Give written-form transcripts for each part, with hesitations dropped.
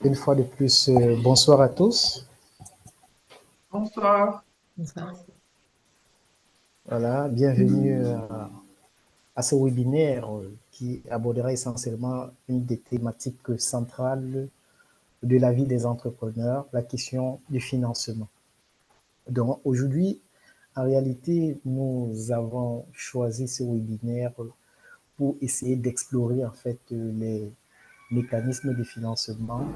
Une fois de plus, bonsoir à tous. Bonsoir. Voilà, bienvenue à ce webinaire qui abordera essentiellement une des thématiques centrales de la vie des entrepreneurs, la question du financement. Donc aujourd'hui, en réalité, nous avons choisi ce webinaire pour essayer d'explorer en fait les mécanismes de financement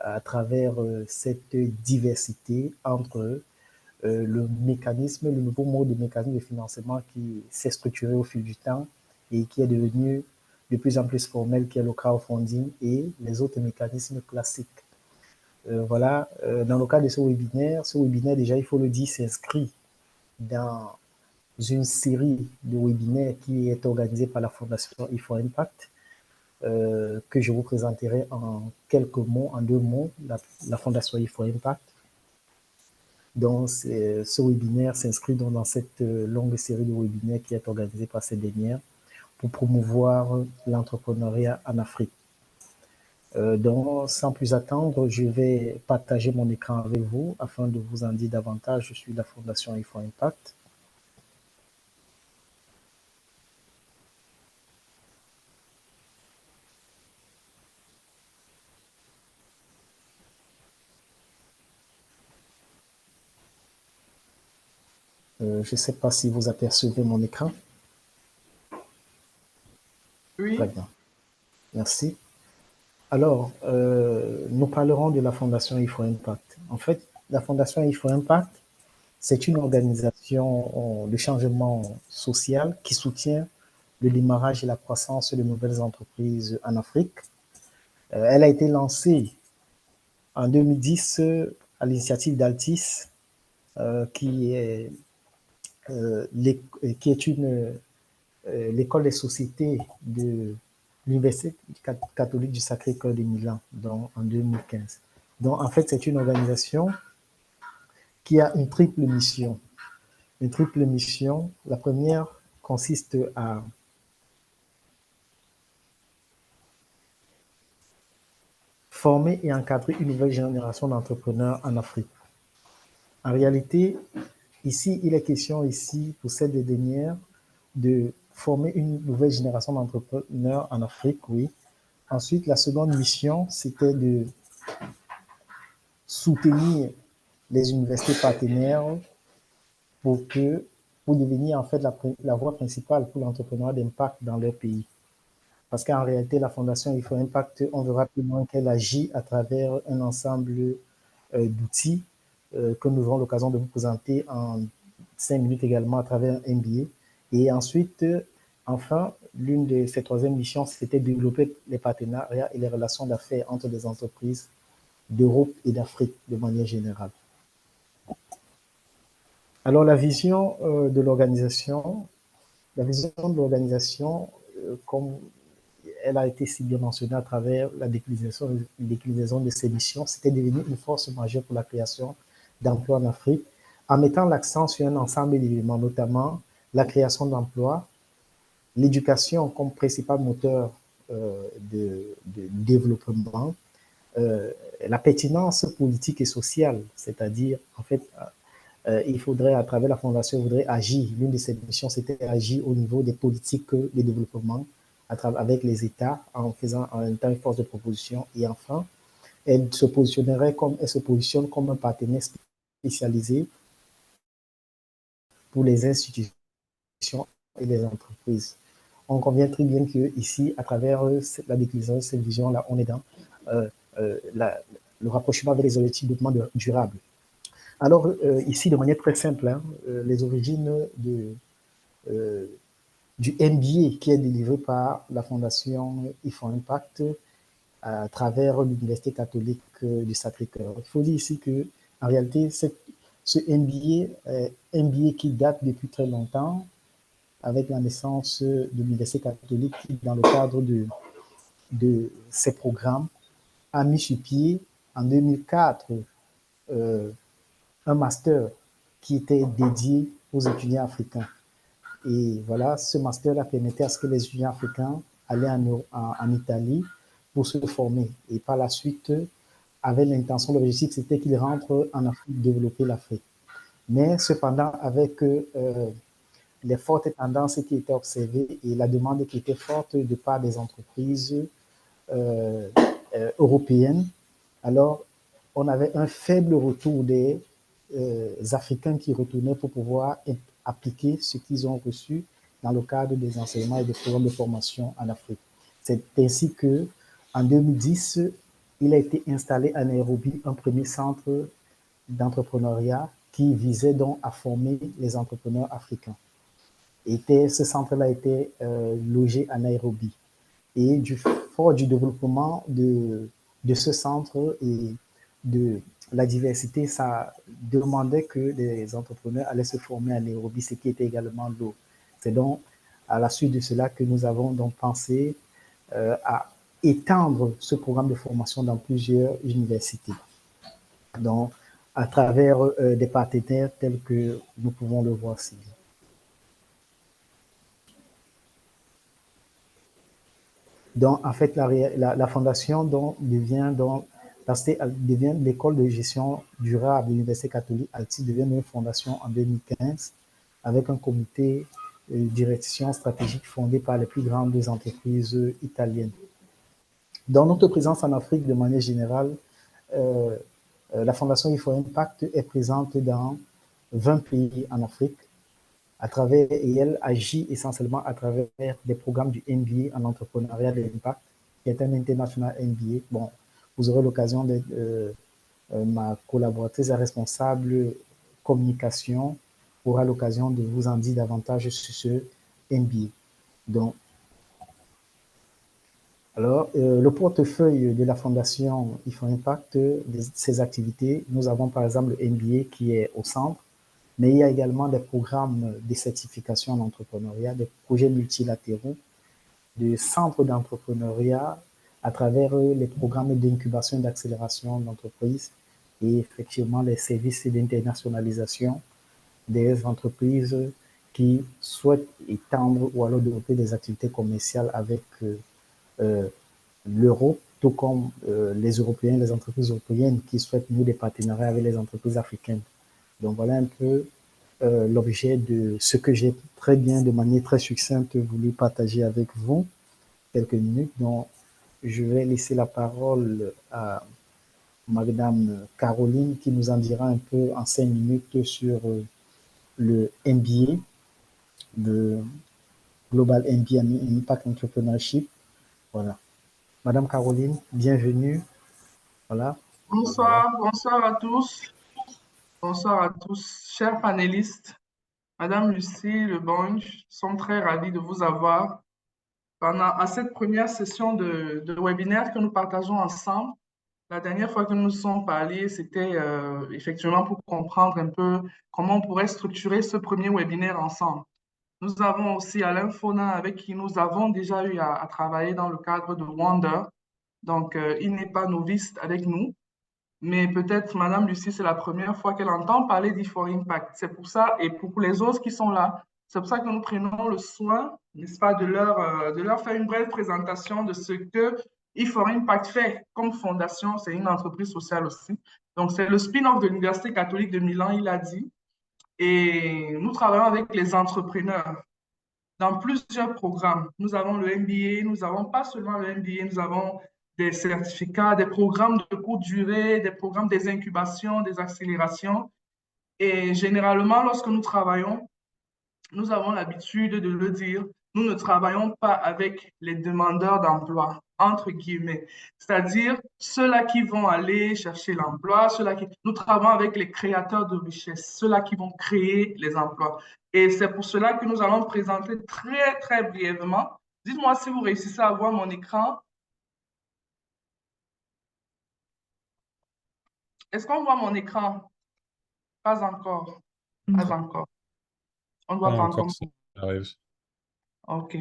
à travers cette diversité entre le mécanisme, le nouveau mode de mécanisme de financement qui s'est structuré au fil du temps et qui est devenu de plus en plus formel, qui est le crowdfunding et les autres mécanismes classiques. Voilà, dans le cas de ce webinaire déjà, il faut le dire, s'inscrit dans une série de webinaires qui est organisée par la Fondation IFO Impact, que je vous présenterai en quelques mots, en deux mots, la Fondation IFO Impact. Donc, ce webinaire s'inscrit dans cette longue série de webinaires qui est organisée par cette dernière pour promouvoir l'entrepreneuriat en Afrique. Donc, sans plus attendre, je vais partager mon écran avec vous afin de vous en dire davantage. Je suis de la Fondation IFO Impact. Je ne sais pas si vous apercevez mon écran. Très Oui, bien, merci. Alors, nous parlerons de la Fondation IFO Impact. En fait, la Fondation IFO Impact, c'est une organisation de changement social qui soutient le démarrage et la croissance de nouvelles entreprises en Afrique. Elle a été lancée en 2010 à l'initiative d'Altis, qui est, l'école des sociétés de l'Université catholique du Sacré-Cœur de Milan, donc en 2015. Donc, en fait, c'est une organisation qui a une triple mission. Une triple mission. La première consiste à former et encadrer une nouvelle génération d'entrepreneurs en Afrique. En réalité, ici, il est question ici, pour cette dernière, de former une nouvelle génération d'entrepreneurs en Afrique, oui. Ensuite, la seconde mission, c'était de soutenir les universités partenaires pour que, pour devenir en fait la voie principale pour l'entrepreneuriat d'impact dans leur pays. Parce qu'en réalité, la Fondation IFO Impact, on verra plus loin qu'elle agit à travers un ensemble d'outils que nous aurons l'occasion de vous présenter en 5 minutes également à travers un MBA. Et ensuite, enfin, l'une de ces troisièmes missions, c'était de développer les partenariats et les relations d'affaires entre des entreprises d'Europe et d'Afrique de manière générale. Alors, la vision de l'organisation, comme elle a été si bien mentionnée à travers la déclinaison de ses missions, c'était devenir une force majeure pour la création d'emplois en Afrique, en mettant l'accent sur un ensemble d'éléments, notamment la création d'emplois, l'éducation comme principal moteur de développement, la pertinence politique et sociale, c'est-à-dire, en fait, il faudrait, à travers la Fondation, il faudrait agir. L'une de ses missions, c'était agir au niveau des politiques de développement avec les États en étant une force de proposition. Et enfin, elle se positionne comme un partenaire spécialisé pour les institutions et les entreprises. On convient très bien que ici, à travers la déclinaison de cette vision-là, on est dans le rapprochement avec les objectifs de développement durable. Alors, ici, de manière très simple, les origines du MBA qui est délivré par la Fondation IFO Impact à travers l'Université catholique du Sacré-Cœur. Il faut dire ici que, en réalité, ce MBA est un MBA qui date depuis très longtemps, avec la naissance de l'Université catholique qui, dans le cadre de ses programmes, a mis sur pied en 2004 un master qui était dédié aux étudiants africains. Et voilà, ce master-là permettait à ce que les étudiants africains allaient en Italie pour se former. Et par la suite, avait l'intention, l'objectif, c'était qu'il rentre en Afrique, développer l'Afrique. Mais cependant, avec les fortes tendances qui étaient observées et la demande qui était forte de part des entreprises euh, européennes, alors on avait un faible retour des Africains qui retournaient pour pouvoir appliquer ce qu'ils ont reçu dans le cadre des enseignements et des programmes de formation en Afrique. C'est ainsi que, en 2010, il a été installé à Nairobi un premier centre d'entrepreneuriat qui visait donc à former les entrepreneurs africains. Ce centre-là était logé à Nairobi. Et fort du développement de ce centre et de la diversité, ça demandait que les entrepreneurs allaient se former à Nairobi, ce qui était également lourd. C'est donc à la suite de cela que nous avons donc pensé à étendre ce programme de formation dans plusieurs universités. Donc, à travers des partenaires tels que nous pouvons le voir ici. Donc, en fait, la fondation devient l'école de gestion durable de l'Université catholique Alti devient une fondation en 2015 avec un comité de direction stratégique fondé par les plus grandes entreprises italiennes. Dans notre présence en Afrique, de manière générale, euh, la Fondation IFO Impact est présente dans 20 pays en Afrique et elle agit essentiellement à travers des programmes du MBA en entrepreneuriat de l'impact, qui est un international MBA. Bon, vous aurez l'occasion d'être ma collaboratrice et responsable communication aura l'occasion de vous en dire davantage sur ce MBA. Donc, alors, le portefeuille de la Fondation IFO Impact, ses activités, nous avons par exemple le MBA qui est au centre, mais il y a également des programmes de certification en entrepreneuriat, des projets multilatéraux, des centres d'entrepreneuriat à travers les programmes d'incubation et d'accélération d'entreprises et effectivement les services d'internationalisation des entreprises qui souhaitent étendre ou alors développer des activités commerciales avec euh, l'Europe, tout comme les Européens, les entreprises européennes qui souhaitent nouer des partenariats avec les entreprises africaines. Donc voilà un peu l'objet de ce que j'ai très bien, de manière très succincte, voulu partager avec vous quelques minutes. Donc je vais laisser la parole à Madame Caroline qui nous en dira un peu en 5 minutes sur le MBA, le Global MBA Impact Entrepreneurship. Voilà. Madame Caroline, bienvenue. Voilà. Voilà. Bonsoir, bonsoir à tous. Bonsoir à tous, chers panélistes. Madame Lucie Lebonge, sommes très ravis de vous avoir à cette première session de webinaire que nous partageons ensemble. La dernière fois que nous nous sommes parlé, c'était effectivement pour comprendre un peu comment on pourrait structurer ce premier webinaire ensemble. Nous avons aussi Alain Fona avec qui nous avons déjà eu à travailler dans le cadre de Wonder. Donc, il n'est pas novice avec nous. Mais peut-être, Madame Lucie, c'est la première fois qu'elle entend parler d'E4 Impact. C'est pour ça, et pour les autres qui sont là, c'est pour ça que nous prenons le soin, n'est-ce pas, de leur faire une brève présentation de ce que E4 Impact fait comme fondation. C'est une entreprise sociale aussi. Donc, c'est le spin-off de l'Université catholique de Milan, il a dit. Et nous travaillons avec les entrepreneurs dans plusieurs programmes. Nous avons le MBA, nous n'avons pas seulement le MBA, nous avons des certificats, des programmes de courte durée, des programmes des incubations, des accélérations. Et généralement, lorsque nous travaillons, nous avons l'habitude de le dire, nous ne travaillons pas avec les demandeurs d'emploi, entre guillemets. C'est-à-dire ceux-là qui vont aller chercher l'emploi, nous travaillons avec les créateurs de richesse, ceux-là qui vont créer les emplois. Et c'est pour cela que nous allons présenter très, très brièvement. Dites-moi si vous réussissez à voir mon écran. Est-ce qu'on voit mon écran? Pas encore. Pas encore. On ne Pas voit pas encore, encore. ça arrive. OK.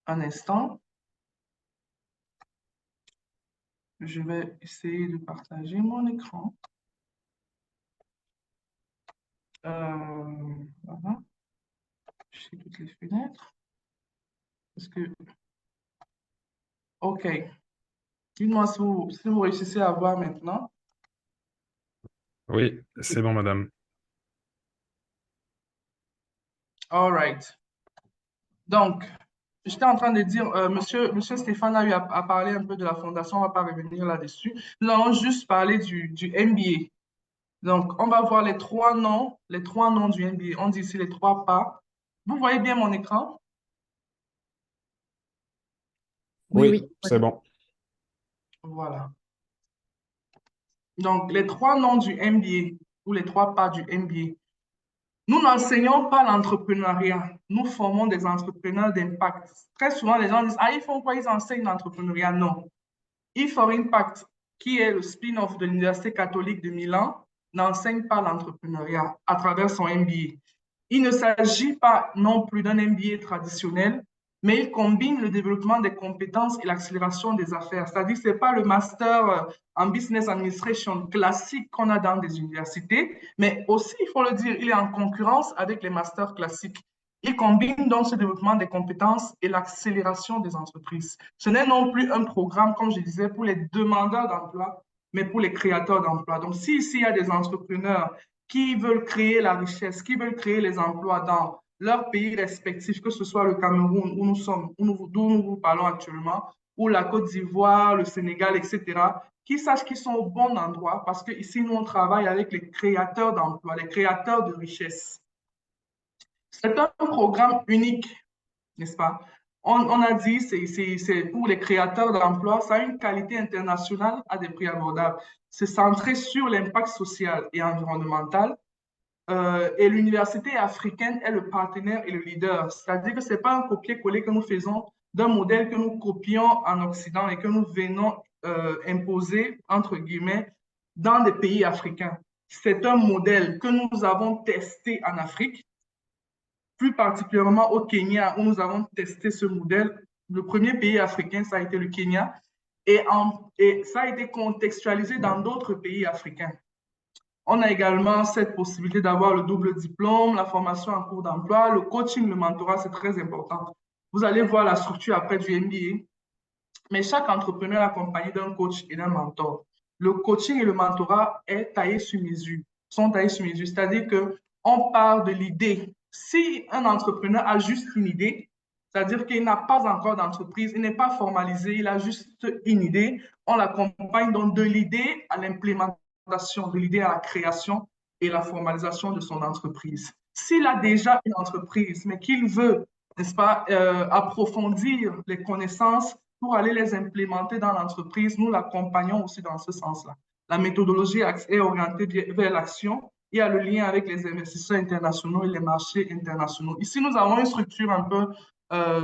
Un instant. Je vais essayer de partager mon écran. Voilà. Je sais toutes les fenêtres. Parce que, OK. Dites-moi si vous réussissez à voir maintenant. Oui, c'est bon, madame. All right. Donc, j'étais en train de dire, monsieur Stéphane a eu à parler un peu de la fondation, on ne va pas revenir là-dessus. Nous allons juste parler du MBA. Donc, on va voir les trois noms du MBA. On dit ici les trois pas. Vous voyez bien mon écran? Oui, Oui, oui. c'est bon. Voilà. Donc, les trois noms du MBA ou les trois pas du MBA. Nous n'enseignons pas l'entrepreneuriat. Nous formons des entrepreneurs d'impact. Très souvent, les gens disent, ah, ils font quoi? Ils enseignent l'entrepreneuriat. Non. E4Impact, qui est le spin-off de l'Université catholique de Milan, n'enseigne pas l'entrepreneuriat à travers son MBA. Il ne s'agit pas non plus d'un MBA traditionnel, mais il combine le développement des compétences et l'accélération des affaires. C'est-à-dire que ce n'est pas le master en business administration classique qu'on a dans des universités, mais aussi, il faut le dire, il est en concurrence avec les masters classiques. Il combine donc ce développement des compétences et l'accélération des entreprises. Ce n'est non plus un programme, comme je disais, pour les demandeurs d'emploi, mais pour les créateurs d'emploi. Donc, si ici, il y a des entrepreneurs qui veulent créer la richesse, qui veulent créer les emplois dans leurs pays respectifs, que ce soit le Cameroun où nous sommes, d'où nous vous parlons actuellement, ou la Côte d'Ivoire, le Sénégal, etc., qui sachent qu'ils sont au bon endroit parce qu'ici, nous, on travaille avec les créateurs d'emplois, les créateurs de richesse. C'est un programme unique, n'est-ce pas? On a dit c'est pour les créateurs d'emplois, ça a une qualité internationale à des prix abordables. C'est centré sur l'impact social et environnemental. Et l'université africaine est le partenaire et le leader. C'est-à-dire que ce n'est pas un copier-coller que nous faisons d'un modèle que nous copions en Occident et que nous venons imposer, entre guillemets, dans des pays africains. C'est un modèle que nous avons testé en Afrique, plus particulièrement au Kenya, où nous avons testé ce modèle. Le premier pays africain, ça a été le Kenya, et ça a été contextualisé dans d'autres pays africains. On a également cette possibilité d'avoir le double diplôme, la formation en cours d'emploi, le coaching, le mentorat, c'est très important. Vous allez voir la structure après du MBA, mais chaque entrepreneur est accompagné d'un coach et d'un mentor. Le coaching et le mentorat est taillé sur mesure, sont taillés sur mesure, c'est-à-dire qu'on part de l'idée. Si un entrepreneur a juste une idée, c'est-à-dire qu'il n'a pas encore d'entreprise, il n'est pas formalisé, il a juste une idée, on l'accompagne donc de l'idée à l'implémentation, de l'idée à la création et la formalisation de son entreprise. S'il a déjà une entreprise, mais qu'il veut, n'est-ce pas, approfondir les connaissances pour aller les implémenter dans l'entreprise, nous l'accompagnons aussi dans ce sens-là. La méthodologie est orientée vers l'action. Il y a le lien avec les investisseurs internationaux et les marchés internationaux. Ici, nous avons une structure un peu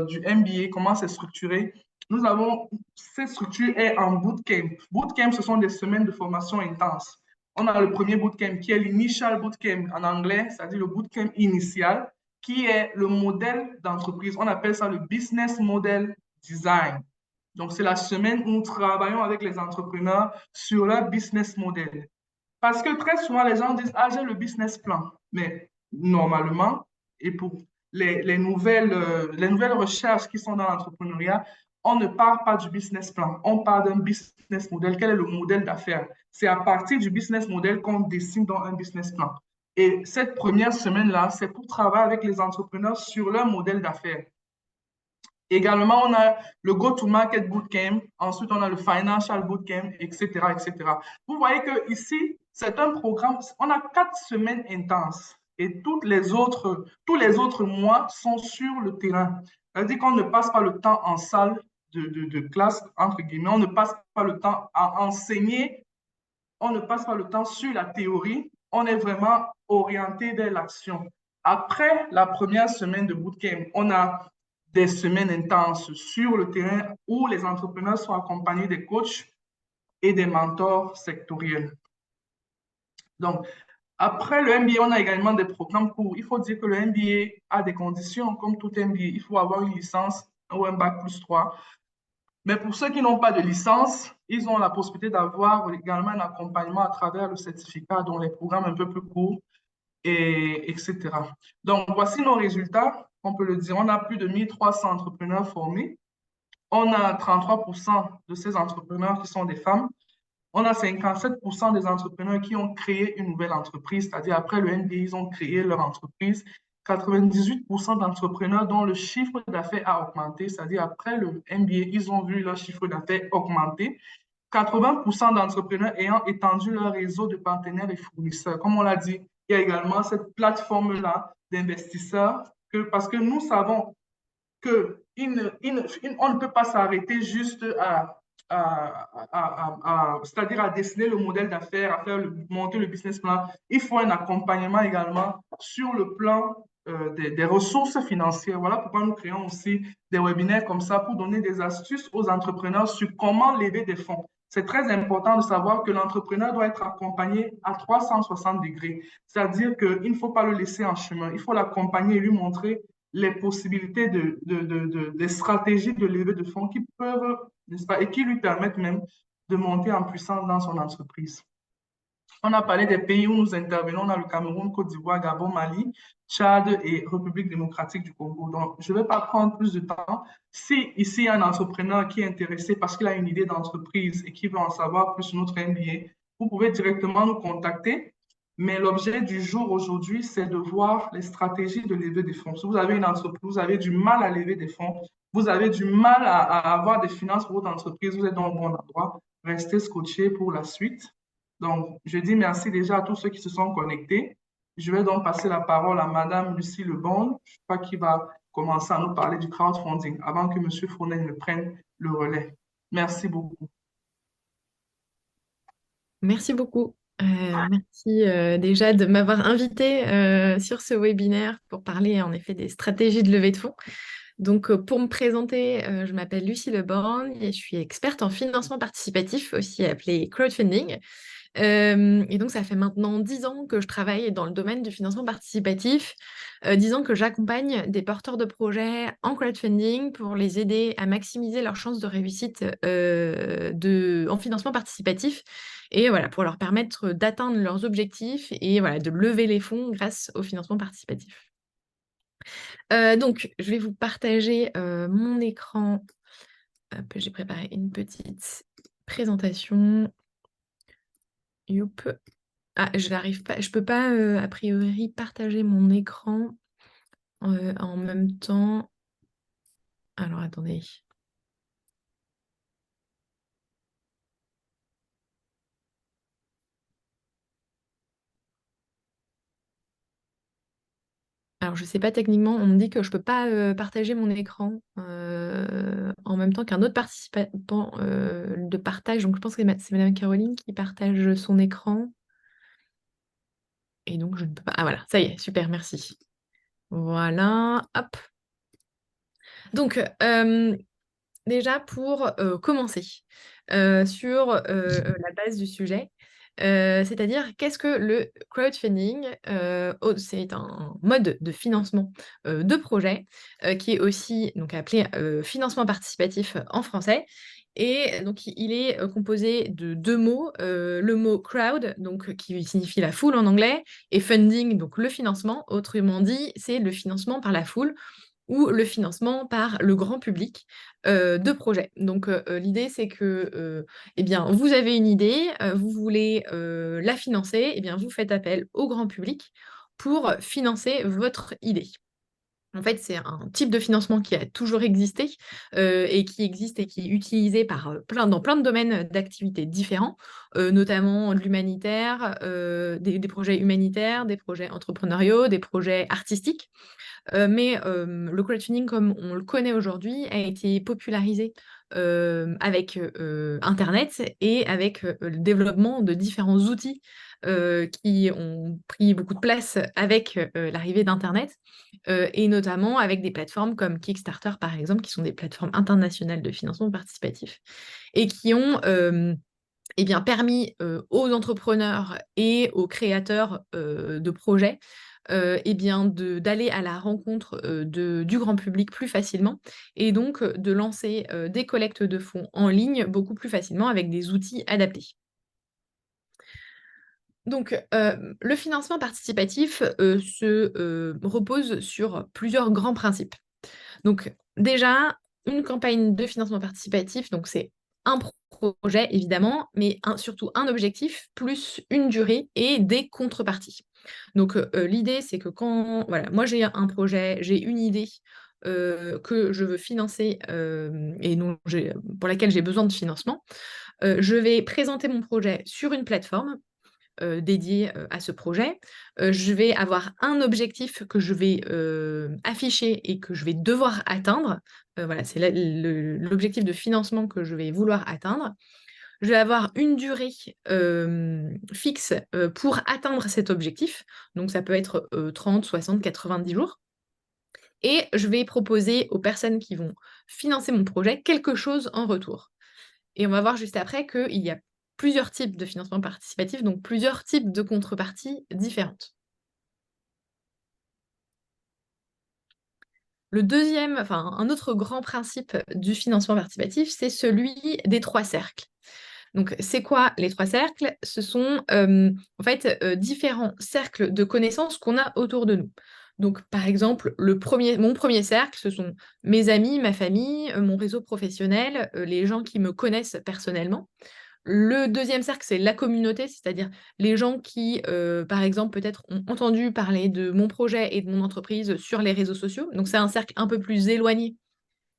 du MBA, comment c'est structuré. Nous avons, cette structure est en bootcamp. Bootcamp, ce sont des semaines de formation intense. On a le premier bootcamp qui est l'initial bootcamp en anglais, c'est-à-dire le bootcamp initial, qui est le modèle d'entreprise. On appelle ça le business model design. Donc, c'est la semaine où nous travaillons avec les entrepreneurs sur leur business model. Parce que très souvent, les gens disent, ah, j'ai le business plan. Mais normalement, et pour les nouvelles recherches qui sont dans l'entrepreneuriat, on ne part pas du business plan, on part d'un business model. Quel est le modèle d'affaires? C'est à partir du business model qu'on dessine dans un business plan. Et cette première semaine-là, c'est pour travailler avec les entrepreneurs sur leur modèle d'affaires. Également, on a le Go-to-Market Bootcamp, ensuite on a le Financial Bootcamp, etc., etc. Vous voyez que ici, c'est un programme, on a 4 semaines intenses et tous les autres mois sont sur le terrain. C'est-à-dire qu'on ne passe pas le temps en salle de classe, entre guillemets, on ne passe pas le temps à enseigner, on ne passe pas le temps sur la théorie, on est vraiment orienté vers l'action. Après la première semaine de bootcamp, on a des semaines intenses sur le terrain où les entrepreneurs sont accompagnés des coachs et des mentors sectoriels. Donc, après le MBA, on a également des programmes courts. Il faut dire que le MBA a des conditions, comme tout MBA. Il faut avoir une licence ou un bac plus 3. Mais pour ceux qui n'ont pas de licence, ils ont la possibilité d'avoir également un accompagnement à travers le certificat, dont les programmes un peu plus courts, etc. Donc, voici nos résultats. On peut le dire, on a plus de 1300 entrepreneurs formés. on a 33% de ces entrepreneurs qui sont des femmes. On a 57% des entrepreneurs qui ont créé une nouvelle entreprise, c'est-à-dire après le MBA, ils ont créé leur entreprise. 98% d'entrepreneurs dont le chiffre d'affaires a augmenté, c'est-à-dire après le MBA, ils ont vu leur chiffre d'affaires augmenter. 80% d'entrepreneurs ayant étendu leur réseau de partenaires et fournisseurs. Comme on l'a dit, il y a également cette plateforme-là d'investisseurs parce que nous savons que on ne peut pas s'arrêter juste c'est-à-dire à dessiner le modèle d'affaires, à faire monter le business plan. Il faut un accompagnement également sur le plan des ressources financières. Voilà pourquoi nous créons aussi des webinaires comme ça pour donner des astuces aux entrepreneurs sur comment lever des fonds. C'est très important de savoir que l'entrepreneur doit être accompagné à 360 degrés. C'est-à-dire qu'il ne faut pas le laisser en chemin. Il faut l'accompagner et lui montrer les possibilités des stratégies de levée de fonds qui peuvent, n'est-ce pas, et qui lui permettent même de monter en puissance dans son entreprise. On a parlé des pays où nous intervenons. On a le Cameroun, Côte d'Ivoire, Gabon, Mali, Tchad et République démocratique du Congo. Donc, je ne vais pas prendre plus de temps. Si ici, il y a un entrepreneur qui est intéressé parce qu'il a une idée d'entreprise et qui veut en savoir plus sur notre MBA, vous pouvez directement nous contacter. Mais l'objet du jour aujourd'hui, c'est de voir les stratégies de levée des fonds. Si vous avez une entreprise, vous avez du mal à lever des fonds, vous avez du mal à avoir des finances pour votre entreprise, vous êtes dans le bon endroit, restez scotché pour la suite. Donc, je dis merci déjà à tous ceux qui se sont connectés. Je vais donc passer la parole à Madame Lucie Lebon, je crois qu'il va commencer à nous parler du crowdfunding avant que Monsieur Fournel ne prenne le relais. Merci beaucoup. Merci beaucoup. Merci déjà de m'avoir invité sur ce webinaire pour parler en effet des stratégies de levée de fonds. Donc, pour me présenter, je m'appelle Lucie Leborgne et je suis experte en financement participatif, aussi appelé crowdfunding. Et donc, ça fait maintenant 10 ans que je travaille dans le domaine du financement participatif, 10 ans que j'accompagne des porteurs de projets en crowdfunding pour les aider à maximiser leurs chances de réussite en financement participatif et voilà, pour leur permettre d'atteindre leurs objectifs et voilà, de lever les fonds grâce au financement participatif. Donc, je vais vous partager mon écran. Hop, j'ai préparé une petite présentation. Youp. Ah, je n'arrive pas, je peux pas a priori partager mon écran en même temps. Alors attendez. Alors je sais pas techniquement, on me dit que je peux pas partager mon écran en même temps qu'un autre participant de partage. Donc je pense que c'est Madame Caroline qui partage son écran. Et donc je ne peux pas. Ah voilà, ça y est, super, merci. Voilà, hop. Donc, déjà pour commencer sur la base du sujet, c'est-à-dire qu'est-ce que le crowdfunding? C'est un mode de financement de projet qui est aussi donc, appelé financement participatif en français. Et donc, il est composé de deux mots, le mot crowd, donc, qui signifie la foule en anglais, et funding, donc le financement. Autrement dit, c'est le financement par la foule ou le financement par le grand public de projets. Donc l'idée, c'est que eh bien, vous avez une idée, vous voulez la financer, eh bien, vous faites appel au grand public pour financer votre idée. En fait, c'est un type de financement qui a toujours existé et qui existe et qui est utilisé dans plein de domaines d'activités différents, notamment de l'humanitaire, des projets humanitaires, des projets entrepreneuriaux, des projets artistiques. Mais le crowdfunding, comme on le connaît aujourd'hui, a été popularisé avec Internet et avec le développement de différents outils qui ont pris beaucoup de place avec l'arrivée d'Internet et notamment avec des plateformes comme Kickstarter, par exemple, qui sont des plateformes internationales de financement participatif et qui ont eh bien, permis aux entrepreneurs et aux créateurs de projets eh bien, d'aller à la rencontre du grand public plus facilement et donc de lancer des collectes de fonds en ligne beaucoup plus facilement avec des outils adaptés. Donc, le financement participatif se repose sur plusieurs grands principes. Donc, déjà, une campagne de financement participatif, donc c'est un projet évidemment, mais surtout un objectif, plus une durée et des contreparties. Donc l'idée, c'est que quand voilà, moi j'ai un projet, j'ai une idée que je veux financer et pour laquelle j'ai besoin de financement, je vais présenter mon projet sur une plateforme dédiée à ce projet. Je vais avoir un objectif que je vais afficher et que je vais devoir atteindre. Voilà, c'est l'objectif de financement que je vais vouloir atteindre. Je vais avoir une durée fixe pour atteindre cet objectif. Donc ça peut être 30, 60, 90 jours. Et je vais proposer aux personnes qui vont financer mon projet quelque chose en retour. Et on va voir juste après qu'il y a plusieurs types de financement participatif, donc plusieurs types de contreparties différentes. Un autre grand principe du financement participatif, c'est celui des 3 cercles. Donc, c'est quoi les 3 cercles? Ce sont en fait différents cercles de connaissances qu'on a autour de nous. Donc, par exemple, mon premier cercle, ce sont mes amis, ma famille, mon réseau professionnel, les gens qui me connaissent personnellement. Le deuxième cercle, c'est la communauté, c'est-à-dire les gens qui, par exemple, peut-être ont entendu parler de mon projet et de mon entreprise sur les réseaux sociaux. Donc, c'est un cercle un peu plus éloigné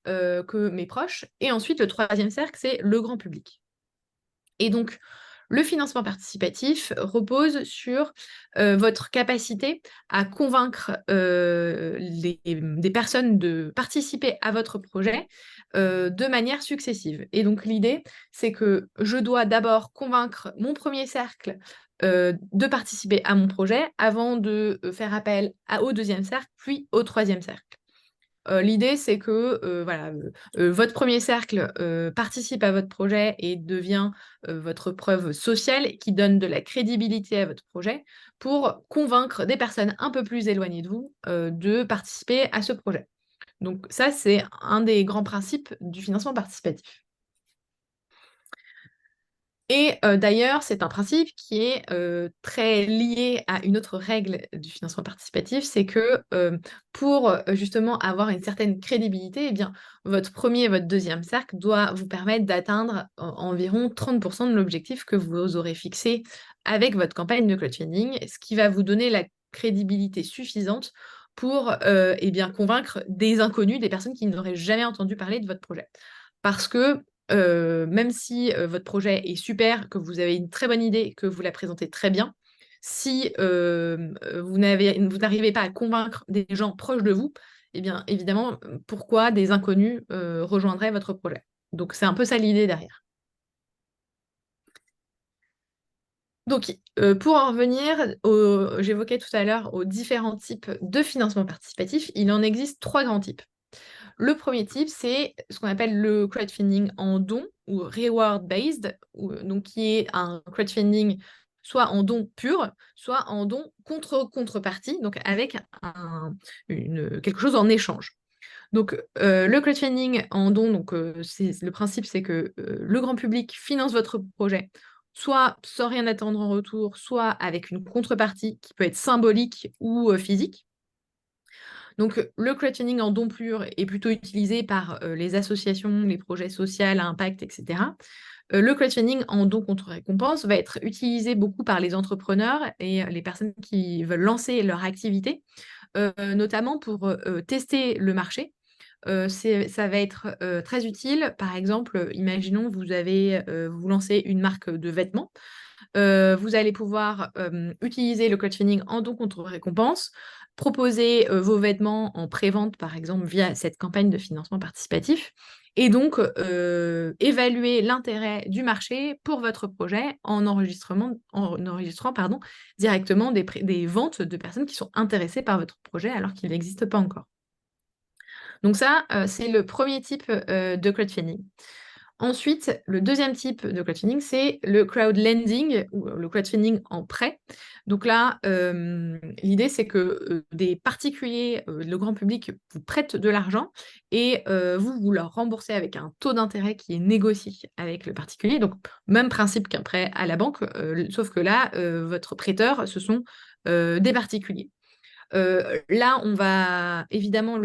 que mes proches. Et ensuite, le troisième cercle, c'est le grand public. Et donc, le financement participatif repose sur votre capacité à convaincre des personnes de participer à votre projet de manière successive. Et donc, l'idée, c'est que je dois d'abord convaincre mon premier cercle de participer à mon projet avant de faire appel au deuxième cercle, puis au troisième cercle. L'idée, c'est que voilà, votre premier cercle participe à votre projet et devient votre preuve sociale qui donne de la crédibilité à votre projet pour convaincre des personnes un peu plus éloignées de vous de participer à ce projet. Donc ça, c'est un des grands principes du financement participatif. Et d'ailleurs, c'est un principe qui est très lié à une autre règle du financement participatif, c'est que pour justement avoir une certaine crédibilité, eh bien, votre premier et votre deuxième cercle doit vous permettre d'atteindre environ 30% de l'objectif que vous aurez fixé avec votre campagne de crowdfunding, ce qui va vous donner la crédibilité suffisante pour eh bien, convaincre des inconnus, des personnes qui n'auraient jamais entendu parler de votre projet. Parce que même si votre projet est super, que vous avez une très bonne idée, que vous la présentez très bien, si vous n'arrivez pas à convaincre des gens proches de vous, eh bien évidemment, pourquoi des inconnus rejoindraient votre projet? Donc c'est un peu ça l'idée derrière. Donc, pour en revenir, j'évoquais tout à l'heure aux différents types de financement participatif, il en existe 3 grands types. Le premier type, c'est ce qu'on appelle le crowdfunding en don ou reward-based, donc qui est un crowdfunding soit en don pur, soit en don contre contrepartie, donc avec quelque chose en échange. Donc, le crowdfunding en don, donc, le principe, c'est que le grand public finance votre projet, soit sans rien attendre en retour, soit avec une contrepartie qui peut être symbolique ou physique. Donc, le crowdfunding en don pur est plutôt utilisé par les associations, les projets sociaux à impact, etc. Le crowdfunding en don contre récompense va être utilisé beaucoup par les entrepreneurs et les personnes qui veulent lancer leur activité, notamment pour tester le marché. Ça va être très utile. Par exemple, imaginons vous lancez une marque de vêtements. Vous allez pouvoir utiliser le crowdfunding en don contre récompense, proposer vos vêtements en pré-vente, par exemple, via cette campagne de financement participatif, et donc évaluer l'intérêt du marché pour votre projet en enregistrant directement des ventes de personnes qui sont intéressées par votre projet alors qu'il n'existe pas encore. Donc ça, c'est le premier type de crowdfunding. Ensuite, le deuxième type de crowdfunding, c'est le crowdlending ou le crowdfunding en prêt. Donc là, l'idée, c'est que des particuliers, le grand public, vous prêtent de l'argent et vous leur remboursez avec un taux d'intérêt qui est négocié avec le particulier. Donc, même principe qu'un prêt à la banque, sauf que là, votre prêteur, ce sont des particuliers. Là, on va évidemment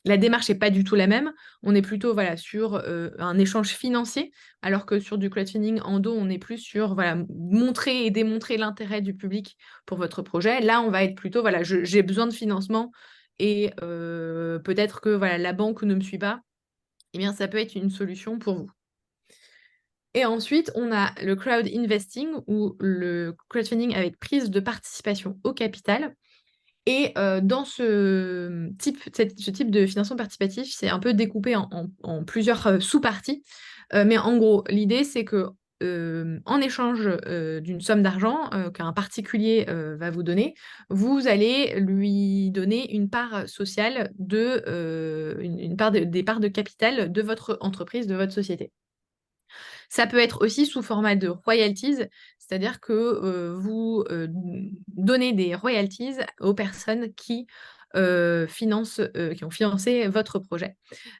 la démarche n'est pas du tout la même. On est plutôt voilà, sur un échange financier, alors que sur du crowdfunding en dos, on est plus sur voilà, montrer et démontrer l'intérêt du public pour votre projet. Là, on va être plutôt voilà, j'ai besoin de financement et peut-être que voilà, la banque ne me suit pas. Eh bien, ça peut être une solution pour vous. Et ensuite, on a le crowd investing ou le crowdfunding avec prise de participation au capital. Et dans ce type de financement participatif, c'est un peu découpé en plusieurs sous-parties. Mais en gros, l'idée, c'est que en échange d'une somme d'argent qu'un particulier va vous donner, vous allez lui donner une part sociale une part des parts de capital de votre entreprise, de votre société. Ça peut être aussi sous format de royalties, c'est-à-dire que vous donnez des royalties aux personnes qui ont financé votre projet.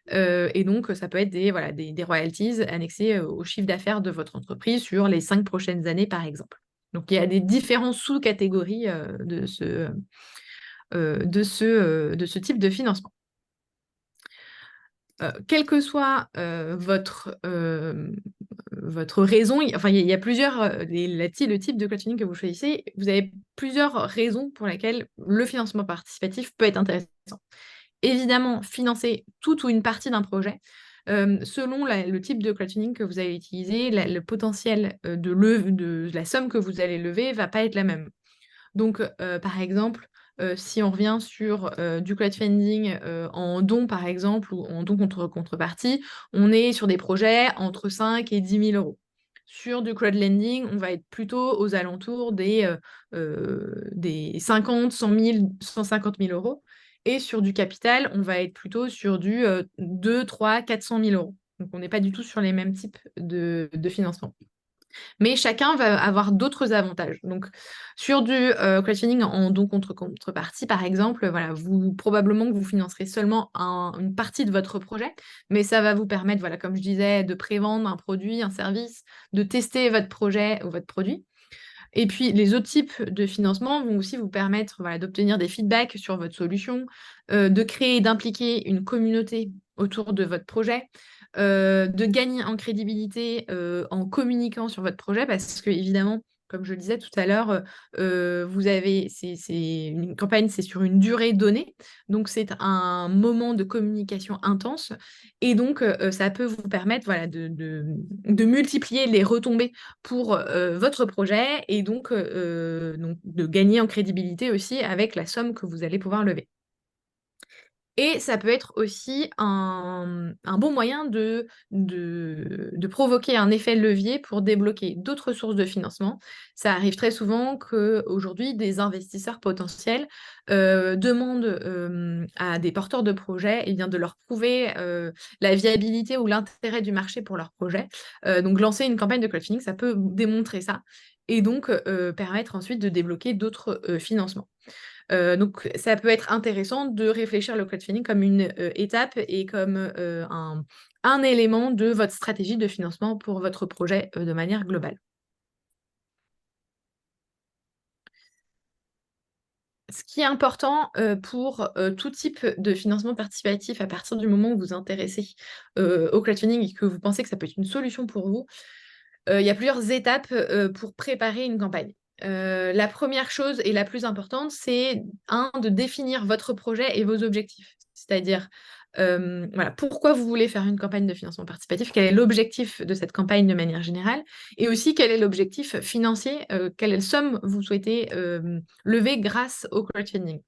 Et donc, ça peut être des royalties annexées au chiffre d'affaires de votre entreprise sur les 5 prochaines années, par exemple. Donc, il y a des différentes sous-catégories de ce type de financement. Quelle que soit votre raison, il y a plusieurs, le type de crowdfunding que vous choisissez, vous avez plusieurs raisons pour lesquelles le financement participatif peut être intéressant. Évidemment, financer toute ou une partie d'un projet, selon le type de crowdfunding que vous allez utiliser, le potentiel de la somme que vous allez lever ne va pas être la même. Donc, par exemple, si on revient sur du crowdfunding en don, par exemple, ou en don contre contrepartie, on est sur des projets entre 5 et 10 000 euros. Sur du crowdlending, on va être plutôt aux alentours des 50, 100 000, 150 000 euros. Et sur du capital, on va être plutôt sur du 2, 3, 400 000 euros. Donc, on n'est pas du tout sur les mêmes types de financement. Mais chacun va avoir d'autres avantages. Donc, sur du crowdfunding en don contre contrepartie, par exemple, voilà, probablement que vous financerez seulement une partie de votre projet, mais ça va vous permettre, voilà, comme je disais, de prévendre un produit, un service, de tester votre projet ou votre produit. Et puis, les autres types de financement vont aussi vous permettre voilà, d'obtenir des feedbacks sur votre solution, de créer et d'impliquer une communauté autour de votre projet, de gagner en crédibilité en communiquant sur votre projet, parce que, évidemment, comme je le disais tout à l'heure, une campagne, c'est sur une durée donnée, donc c'est un moment de communication intense, et donc ça peut vous permettre voilà, de multiplier les retombées pour votre projet et donc de gagner en crédibilité aussi avec la somme que vous allez pouvoir lever. Et ça peut être aussi un bon moyen de provoquer un effet levier pour débloquer d'autres sources de financement. Ça arrive très souvent qu'aujourd'hui, des investisseurs potentiels demandent à des porteurs de projets eh bien, de leur prouver la viabilité ou l'intérêt du marché pour leur projet. Donc, lancer une campagne de crowdfunding, ça peut démontrer ça et donc permettre ensuite de débloquer d'autres financements. Donc, ça peut être intéressant de réfléchir le crowdfunding comme une étape et comme un élément de votre stratégie de financement pour votre projet de manière globale. Ce qui est important pour tout type de financement participatif à partir du moment où vous vous intéressez au crowdfunding et que vous pensez que ça peut être une solution pour vous, il y a plusieurs étapes pour préparer une campagne. La première chose et la plus importante, c'est de définir votre projet et vos objectifs. C'est-à-dire, voilà, pourquoi vous voulez faire une campagne de financement participatif, quel est l'objectif de cette campagne de manière générale, et aussi quel est l'objectif financier, quelle somme vous souhaitez lever grâce au crowdfunding.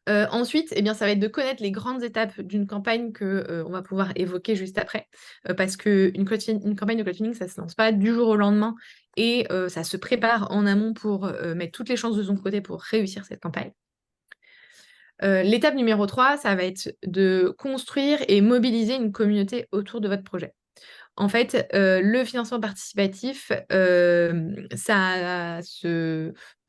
Ensuite, eh bien, ça va être de connaître les grandes étapes d'une campagne qu'on va pouvoir évoquer juste après, parce qu'une campagne de crowdfunding, ça ne se lance pas du jour au lendemain et ça se prépare en amont pour mettre toutes les chances de son côté pour réussir cette campagne. L'étape numéro 3, ça va être de construire et mobiliser une communauté autour de votre projet. En fait, le financement participatif, comme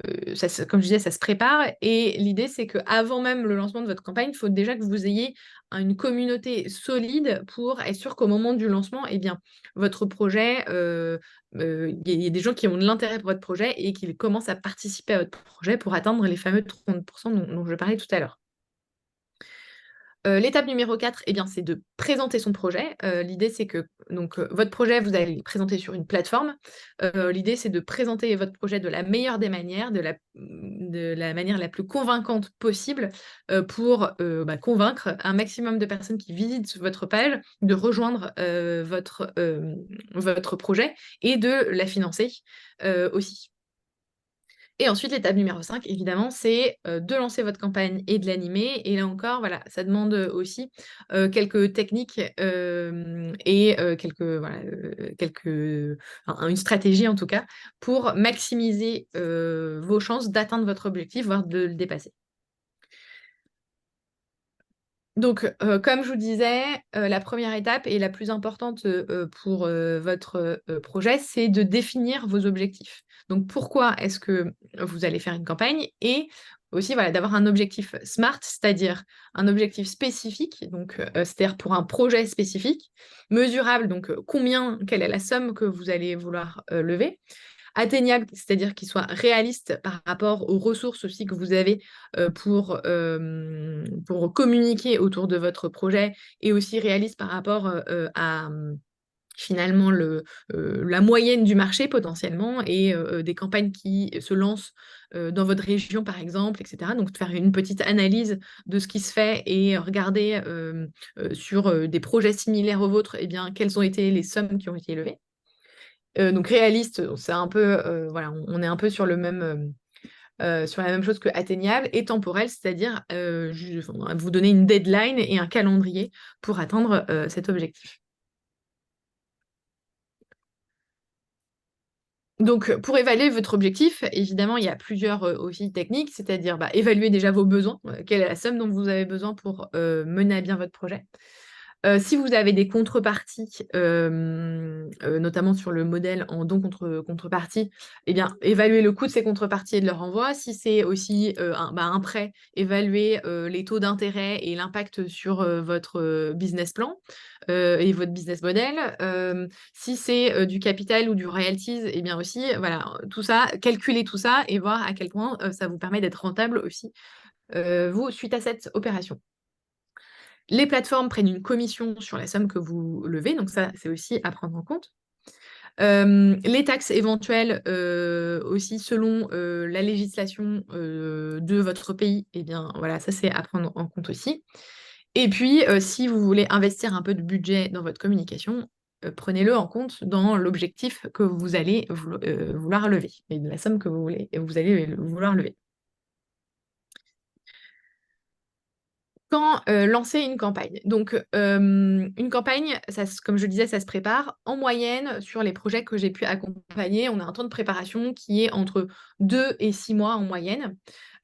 je disais, ça se prépare et l'idée, c'est qu'avant même le lancement de votre campagne, il faut déjà que vous ayez une communauté solide pour être sûr qu'au moment du lancement, eh bien, votre projet, il y a des gens qui ont de l'intérêt pour votre projet et qui commencent à participer à votre projet pour atteindre les fameux 30% dont je parlais tout à l'heure. L'étape numéro 4, eh bien, c'est de présenter son projet. L'idée, c'est que donc, votre projet, vous allez le présenter sur une plateforme. L'idée, c'est de présenter votre projet de la meilleure des manières, de la manière la plus convaincante possible, pour, convaincre un maximum de personnes qui visitent votre page de rejoindre, votre projet et de la financer, aussi. Et ensuite, l'étape numéro 5, évidemment, c'est, de lancer votre campagne et de l'animer. Et là encore, voilà, ça demande, aussi, quelques techniques, et une stratégie en tout cas, pour maximiser, vos chances d'atteindre votre objectif, voire de le dépasser. Donc, comme je vous disais, la première étape et la plus importante, pour, votre, projet, c'est de définir vos objectifs. Donc pourquoi est-ce que vous allez faire une campagne? Et aussi, voilà, d'avoir un objectif SMART, c'est-à-dire un objectif spécifique, donc, c'est-à-dire pour un projet spécifique, mesurable, donc, quelle est la somme que vous allez vouloir, lever. Atteignable, c'est-à-dire qu'il soit réaliste par rapport aux ressources aussi que vous avez, pour communiquer autour de votre projet et aussi réaliste par rapport, à, finalement la moyenne du marché potentiellement et des campagnes qui se lancent, dans votre région par exemple et cetera. Donc de faire une petite analyse de ce qui se fait et regarder, sur, des projets similaires aux vôtres, eh bien, quelles ont été les sommes qui ont été levées. Donc réaliste, c'est un peu, voilà, on est un peu sur le même, sur la même chose que atteignable et temporel, c'est-à-dire, enfin, vous donner une deadline et un calendrier pour atteindre, cet objectif. Donc, pour évaluer votre objectif, évidemment, il y a plusieurs, aussi techniques, c'est-à-dire, évaluer déjà vos besoins, quelle est la somme dont vous avez besoin pour, mener à bien votre projet. Si vous avez des contreparties, notamment sur le modèle en don contre contrepartie, eh bien, évaluer le coût de ces contreparties et de leur envoi. Si c'est aussi, un prêt, évaluer, les taux d'intérêt et l'impact sur, votre, business plan, et votre business model. Si c'est, du capital ou du royalties, eh bien aussi, voilà, tout ça, calculer tout ça et voir à quel point, ça vous permet d'être rentable aussi, vous, suite à cette opération. Les plateformes prennent une commission sur la somme que vous levez, donc ça, c'est aussi à prendre en compte. Les taxes éventuelles, aussi selon, la législation, de votre pays, eh bien, voilà, ça, c'est à prendre en compte aussi. Et puis, si vous voulez investir un peu de budget dans votre communication, prenez-le en compte dans l'objectif que vous allez vouloir lever et de la somme que vous allez vouloir lever. Quand, lancer une campagne? Donc, une campagne, comme je le disais, ça se prépare. En moyenne, sur les projets que j'ai pu accompagner, on a un temps de préparation qui est entre 2 et 6 mois en moyenne.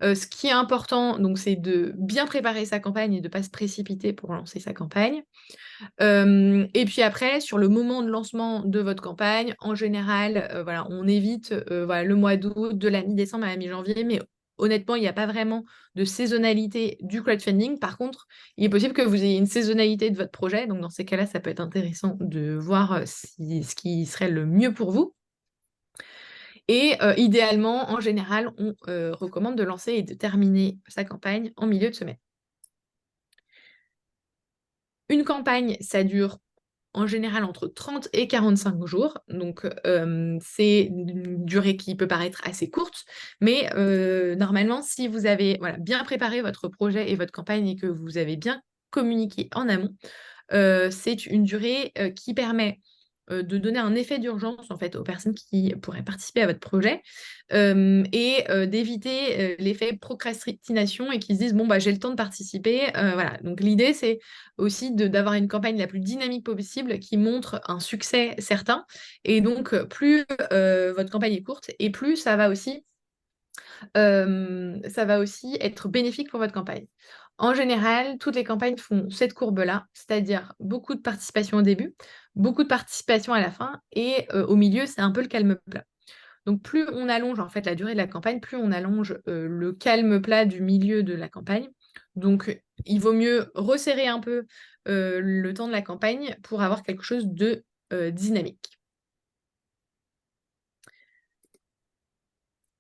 Ce qui est important, donc, c'est de bien préparer sa campagne et de ne pas se précipiter pour lancer sa campagne. Et puis après, sur le moment de lancement de votre campagne, en général, voilà, on évite, voilà, le mois d'août, de la mi-décembre à la mi-janvier, mais honnêtement, il n'y a pas vraiment de saisonnalité du crowdfunding. Par contre, il est possible que vous ayez une saisonnalité de votre projet, donc dans ces cas-là, ça peut être intéressant de voir, ce qui serait le mieux pour vous. Et idéalement, en général, on recommande de lancer et de terminer sa campagne en milieu de semaine. Une campagne, ça dure en général entre 30 et 45 jours. Donc, c'est une durée qui peut paraître assez courte, mais normalement, si vous avez, voilà, bien préparé votre projet et votre campagne et que vous avez bien communiqué en amont, c'est une durée, qui permet, de donner un effet d'urgence, en fait, aux personnes qui pourraient participer à votre projet, et d'éviter, l'effet procrastination et qui se disent: «Bon, j'ai le temps de participer», voilà. Donc l'idée, c'est aussi d'avoir une campagne la plus dynamique possible qui montre un succès certain et donc plus, votre campagne est courte et plus ça va aussi être bénéfique pour votre campagne. En général, toutes les campagnes font cette courbe-là, c'est-à-dire beaucoup de participation au début, beaucoup de participation à la fin, et au milieu, c'est un peu le calme plat. Donc plus on allonge en fait la durée de la campagne, plus on allonge le calme plat du milieu de la campagne. Donc il vaut mieux resserrer un peu le temps de la campagne pour avoir quelque chose de dynamique.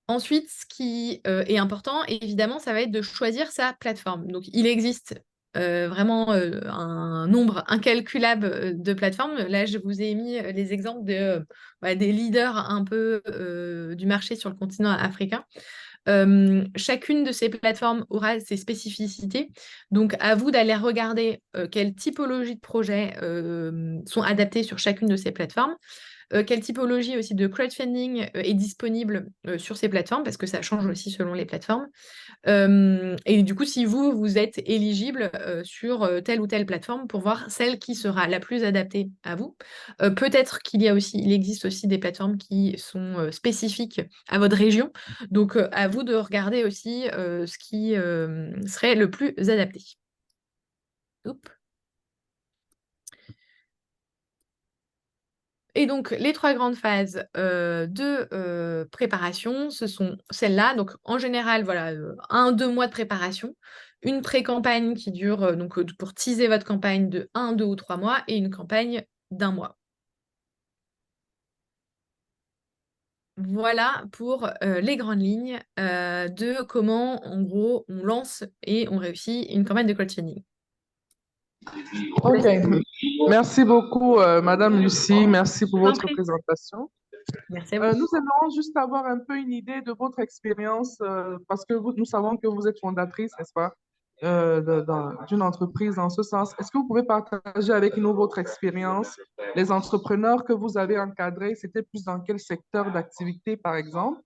Ensuite, ce qui est important, évidemment, ça va être de choisir sa plateforme. Donc, il existe vraiment un nombre incalculable de plateformes. Là, je vous ai mis les exemples des leaders un peu du marché sur le continent africain. Chacune de ces plateformes aura ses spécificités. Donc, à vous d'aller regarder quelle typologie de projets sont adaptés sur chacune de ces plateformes. Quelle typologie aussi de crowdfunding est disponible sur ces plateformes, parce que ça change aussi selon les plateformes. Et du coup, si vous êtes éligible sur telle ou telle plateforme pour voir celle qui sera la plus adaptée à vous. Peut-être il existe aussi des plateformes qui sont spécifiques à votre région. Donc, à vous de regarder aussi ce qui serait le plus adapté. Oups. Et donc, les 3 grandes phases de préparation, ce sont celles-là. Donc, en général, voilà, 1-2 mois de préparation, une pré-campagne qui dure, pour teaser votre campagne de 1, 2 ou 3 mois, et une campagne d'1 mois. Voilà pour les grandes lignes de comment, en gros, on lance et on réussit une campagne de crowdfunding. OK. Merci beaucoup, Madame Lucie. Merci pour Je t'en votre prie. présentation. Merci à vous. Nous aimerons juste avoir un peu une idée de votre expérience parce que nous savons que vous êtes fondatrice, n'est-ce pas, d'une entreprise dans ce sens. Est-ce que vous pouvez partager avec nous votre expérience? Les entrepreneurs que vous avez encadrés, c'était plus dans quel secteur d'activité, par exemple?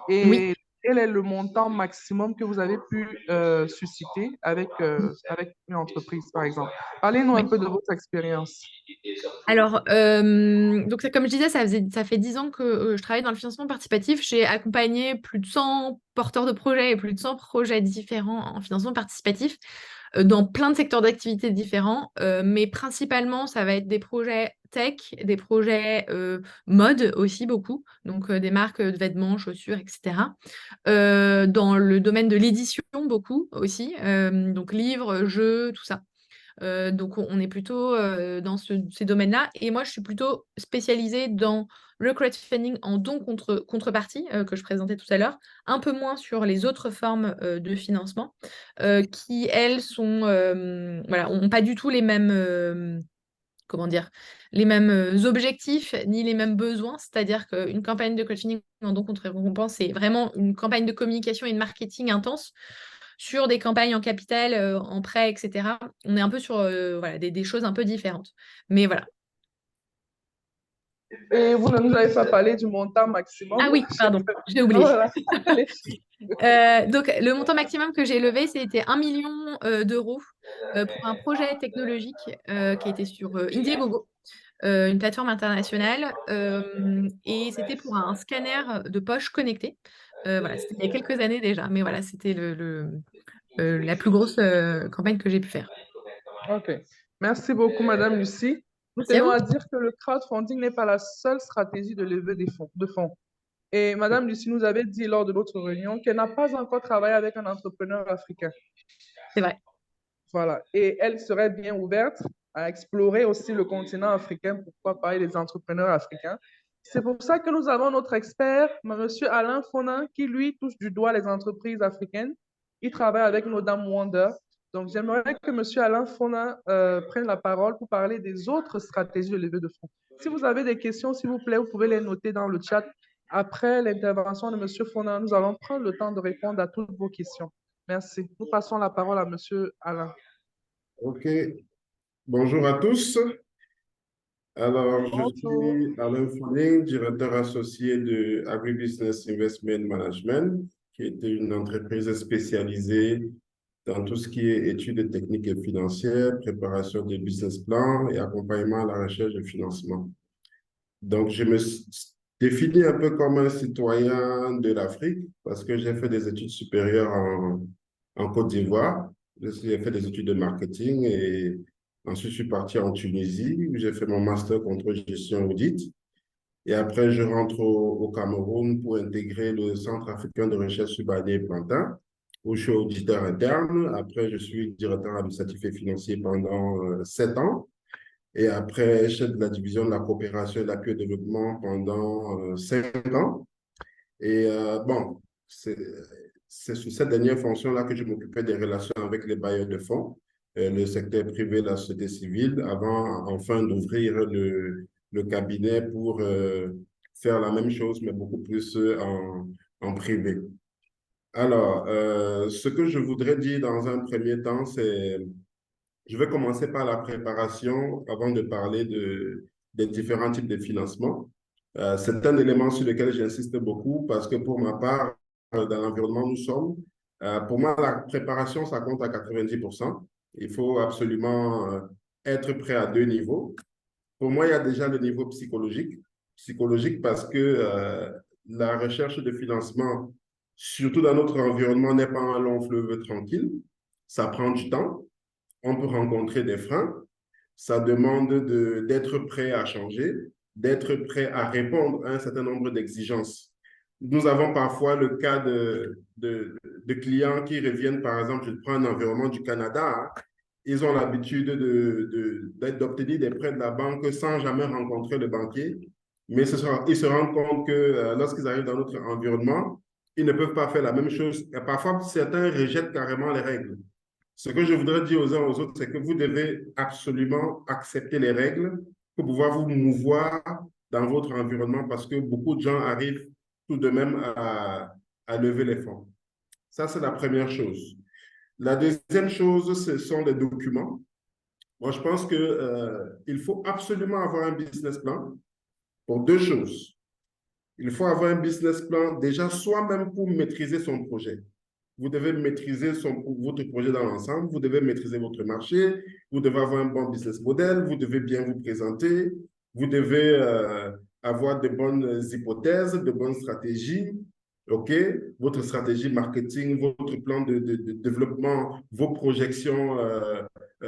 Oui. Et quel est le montant maximum que vous avez pu susciter avec une entreprise, par exemple? Parlez-nous un Oui. peu de votre expérience. Alors, donc comme je disais, ça fait 10 ans que je travaille dans le financement participatif. J'ai accompagné plus de 100 porteurs de projets et plus de 100 projets différents en financement participatif dans plein de secteurs d'activité différents. Mais principalement, ça va être des projets tech, des projets mode aussi beaucoup, donc des marques de vêtements, chaussures, etc. Dans le domaine de l'édition beaucoup aussi, donc livres, jeux, tout ça. Donc, on est plutôt dans ces domaines-là. Et moi, je suis plutôt spécialisée dans le crowdfunding en don contre contrepartie que je présentais tout à l'heure, un peu moins sur les autres formes de financement qui, elles, voilà, ont pas du tout les mêmes, comment dire, les mêmes objectifs ni les mêmes besoins. C'est-à-dire qu'une campagne de crowdfunding en don contre récompense, c'est vraiment une campagne de communication et de marketing intense sur des campagnes en capital, en prêt, etc. On est un peu sur voilà, des choses un peu différentes. Mais voilà. Et vous ne nous avez pas parlé du montant maximum. Ah oui, pardon, j'ai oublié. Voilà. Donc, le montant maximum que j'ai levé, c'était 1 million d'euros pour un projet technologique qui était sur Indiegogo, une plateforme internationale. Et c'était pour un scanner de poche connecté. Voilà, c'était il y a quelques années déjà. Mais voilà, c'était la plus grosse campagne que j'ai pu faire. OK. Merci beaucoup, Madame Lucie. Nous Merci à tenons vous. à dire que le crowdfunding n'est pas la seule stratégie de levée de fonds. Et Madame Lucie nous avait dit lors de notre réunion qu'elle n'a pas encore travaillé avec un entrepreneur africain. C'est vrai. Voilà. Et elle serait bien ouverte à explorer aussi le continent africain, pourquoi pas, et les entrepreneurs africains. C'est pour ça que nous avons notre expert, Monsieur Alain Fonin, qui lui touche du doigt les entreprises africaines. Il travaille avec nos dames Wonder. Donc, j'aimerais que Monsieur Alain Fonin prenne la parole pour parler des autres stratégies de levée de fonds. Si vous avez des questions, s'il vous plaît, vous pouvez les noter dans le chat. Après l'intervention de Monsieur Fonin, nous allons prendre le temps de répondre à toutes vos questions. Merci. Nous passons la parole à Monsieur Alain. OK. Bonjour à tous. Alors, je Bonjour. suis Alain Fouling, directeur associé de Agribusiness Investment Management, qui est une entreprise spécialisée dans tout ce qui est études techniques et financières, préparation des business plans et accompagnement à la recherche de financement. Donc, je me définis un peu comme un citoyen de l'Afrique parce que j'ai fait des études supérieures en Côte d'Ivoire. J'ai fait des études de marketing et ensuite je suis parti en Tunisie où j'ai fait mon master contrôle gestion audit. Et après, je rentre au Cameroun pour intégrer le Centre africain de recherche sur Barnier et Plantain, où je suis auditeur interne. Après, je suis directeur administratif et financier pendant 7 ans. Et après, chef de la division de la coopération et de l'appui au développement pendant 5 ans. Et bon, c'est sur cette dernière fonction-là que je m'occupais des relations avec les bailleurs de fonds, le secteur privé, la société civile, avant enfin d'ouvrir le cabinet pour faire la même chose, mais beaucoup plus en privé. Alors, ce que je voudrais dire dans un premier temps, c'est, je vais commencer par la préparation avant de parler des différents types de financement. C'est un élément sur lequel j'insiste beaucoup parce que pour ma part, dans l'environnement où nous sommes, pour moi, la préparation, ça compte à 90%. Il faut absolument être prêt à 2 niveaux. Pour moi, il y a déjà le niveau psychologique. Psychologique parce que la recherche de financement, surtout dans notre environnement, n'est pas un long fleuve tranquille. Ça prend du temps. On peut rencontrer des freins. Ça demande d'être prêt à changer, d'être prêt à répondre à un certain nombre d'exigences. Nous avons parfois le cas de clients qui reviennent, par exemple, je prends un environnement du Canada, hein. Ils ont l'habitude d'obtenir des prêts de la banque sans jamais rencontrer le banquier, mais ils se rendent compte que lorsqu'ils arrivent dans notre environnement, ils ne peuvent pas faire la même chose. Et parfois, certains rejettent carrément les règles. Ce que je voudrais dire aux uns aux autres, c'est que vous devez absolument accepter les règles pour pouvoir vous mouvoir dans votre environnement parce que beaucoup de gens arrivent tout de même à lever les fonds. Ça, c'est la première chose. La deuxième chose, ce sont les documents. Moi, je pense qu'il faut absolument avoir un business plan pour 2 choses. Il faut avoir un business plan déjà soi-même pour maîtriser son projet. Vous devez maîtriser votre projet dans l'ensemble, vous devez maîtriser votre marché, vous devez avoir un bon business model, vous devez bien vous présenter, vous devez avoir de bonnes hypothèses, de bonnes stratégies, OK? Votre stratégie marketing, votre plan de développement, vos projections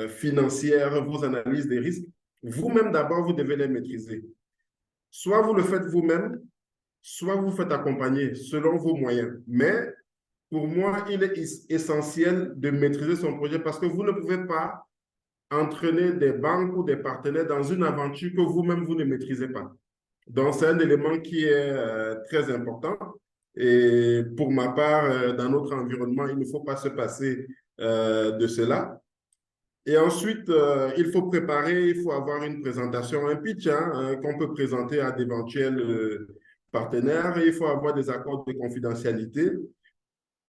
financières, vos analyses des risques. Vous-même, d'abord, vous devez les maîtriser. Soit vous le faites vous-même, soit vous faites accompagner selon vos moyens. Mais pour moi, il est essentiel de maîtriser son projet parce que vous ne pouvez pas entraîner des banques ou des partenaires dans une aventure que vous-même, vous ne maîtrisez pas. Donc, c'est un élément qui est très important. Et pour ma part, dans notre environnement, il ne faut pas se passer de cela. Et ensuite, il faut préparer, il faut avoir une présentation, un pitch qu'on peut présenter à d'éventuels partenaires. Et il faut avoir des accords de confidentialité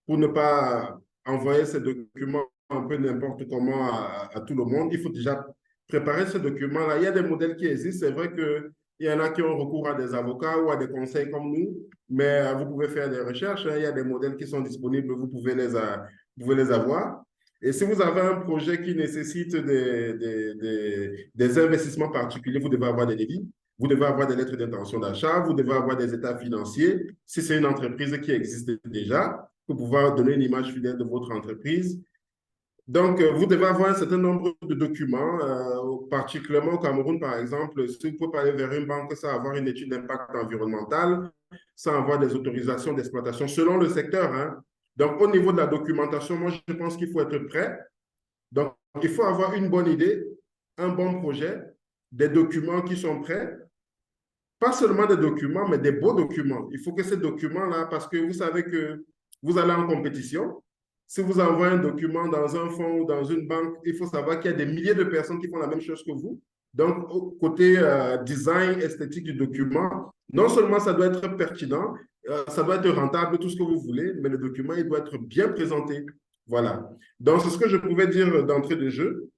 pour ne pas envoyer ces documents un peu n'importe comment à tout le monde. Il faut déjà préparer ces documents-là. Il y a des modèles qui existent. C'est vrai qu'il y en a qui ont recours à des avocats ou à des conseils comme nous, mais vous pouvez faire des recherches. Il y a des modèles qui sont disponibles, vous pouvez les avoir. Et si vous avez un projet qui nécessite des investissements particuliers, vous devez avoir des devis, vous devez avoir des lettres d'intention d'achat, vous devez avoir des états financiers. Si c'est une entreprise qui existe déjà, pour pouvoir donner une image fidèle de votre entreprise. Donc, vous devez avoir un certain nombre de documents, particulièrement au Cameroun, par exemple. Si vous ne pouvez pas aller vers une banque sans avoir une étude d'impact environnemental, sans avoir des autorisations d'exploitation selon le secteur, hein. Donc, au niveau de la documentation, moi, je pense qu'il faut être prêt. Donc, il faut avoir une bonne idée, un bon projet, des documents qui sont prêts. Pas seulement des documents, mais des beaux documents. Il faut que ces documents-là, parce que vous savez que vous allez en compétition. Si vous envoyez un document dans un fonds ou dans une banque, il faut savoir qu'il y a des milliers de personnes qui font la même chose que vous. Donc, côté design, esthétique du document, non seulement ça doit être pertinent, ça doit être rentable, tout ce que vous voulez, mais le document, il doit être bien présenté. Voilà. Donc, c'est ce que je pouvais dire d'entrée de jeu.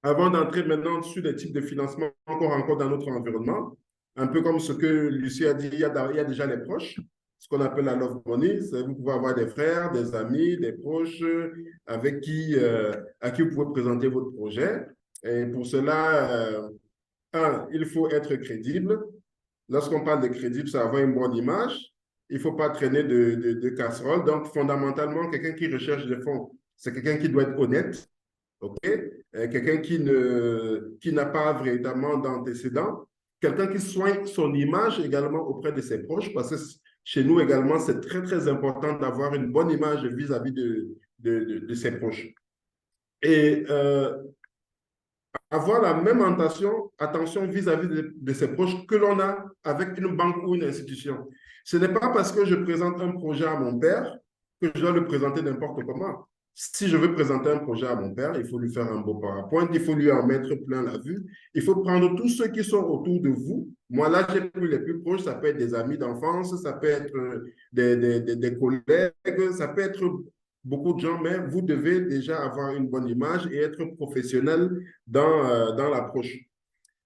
Avant d'entrer maintenant sur les types de financement qu'on rencontre dans notre environnement, un peu comme ce que Lucie a dit, il y a déjà les proches, ce qu'on appelle la love money. Vous pouvez avoir des frères, des amis, des proches avec à qui vous pouvez présenter votre projet. Et pour cela, il faut être crédible. Lorsqu'on parle de crédible, ça avoir une bonne image. Il ne faut pas traîner de casserole. Donc, fondamentalement, quelqu'un qui recherche des fonds C'est quelqu'un qui doit être honnête, OK? Quelqu'un qui n'a pas véritablement d'antécédents, quelqu'un qui soigne son image également auprès de ses proches, parce que chez nous également, c'est très, très important d'avoir une bonne image vis-à-vis de ses proches. Et avoir la même attention vis-à-vis de ses proches que l'on a avec une banque ou une institution. Ce n'est pas parce que je présente un projet à mon père que je dois le présenter n'importe comment. Si je veux présenter un projet à mon père, il faut lui faire un beau PowerPoint, il faut lui en mettre plein la vue, il faut prendre tous ceux qui sont autour de vous. Moi, là, j'ai pris les plus proches, ça peut être des amis d'enfance, ça peut être des collègues, ça peut être beaucoup de gens, mais vous devez déjà avoir une bonne image et être professionnel dans l'approche.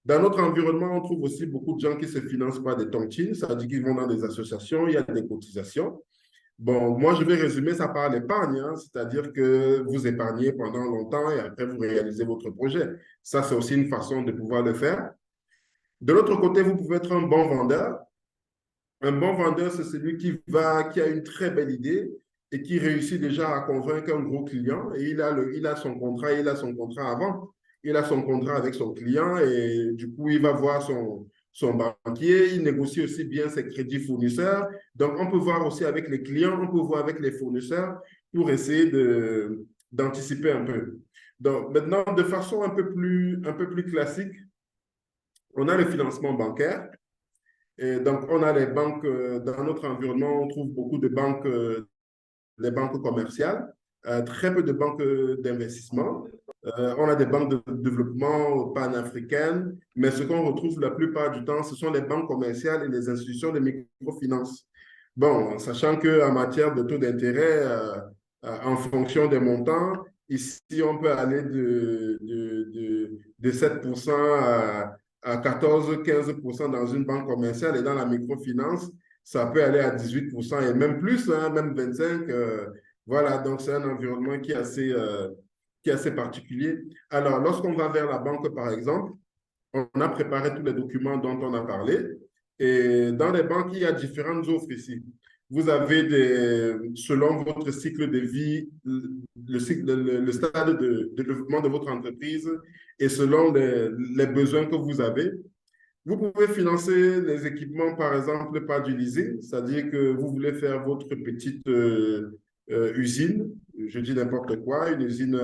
Dans notre environnement, on trouve aussi beaucoup de gens qui se financent par des tontines, c'est-à-dire qu'ils vont dans des associations, il y a des cotisations. Bon, moi, je vais résumer ça par l'épargne, hein, c'est-à-dire que vous épargnez pendant longtemps et après, vous réalisez votre projet. Ça, c'est aussi une façon de pouvoir le faire. De l'autre côté, vous pouvez être un bon vendeur. Un bon vendeur, c'est celui qui a une très belle idée et qui réussit déjà à convaincre un gros client. Et il a son contrat, il a son contrat avant. Il a son contrat avec son client et du coup, il va voir son banquier. Il négocie aussi bien ses crédits fournisseurs. Donc, on peut voir aussi avec les clients, on peut voir avec les fournisseurs pour essayer d'anticiper un peu. Donc, maintenant, de façon un peu plus classique, on a le financement bancaire. Et donc, on a les banques, dans notre environnement, on trouve beaucoup de banques, les banques commerciales, très peu de banques d'investissement. On a des banques de développement panafricaines, mais ce qu'on retrouve la plupart du temps, ce sont les banques commerciales et les institutions de microfinance. Bon, sachant qu'en matière de taux d'intérêt, en fonction des montants, ici, on peut aller de 7% à 14-15% dans une banque commerciale et dans la microfinance, ça peut aller à 18% et même plus, hein, même 25%. Voilà, donc c'est un environnement qui est assez particulier. Alors, lorsqu'on va vers la banque, par exemple, on a préparé tous les documents dont on a parlé. Et dans les banques, il y a différentes offres ici. Vous avez selon votre cycle de vie, le stade de développement de votre entreprise et selon les besoins que vous avez. Vous pouvez financer les équipements, par exemple, par du leasing, c'est-à-dire que vous voulez faire votre petite usine, je dis n'importe quoi, une usine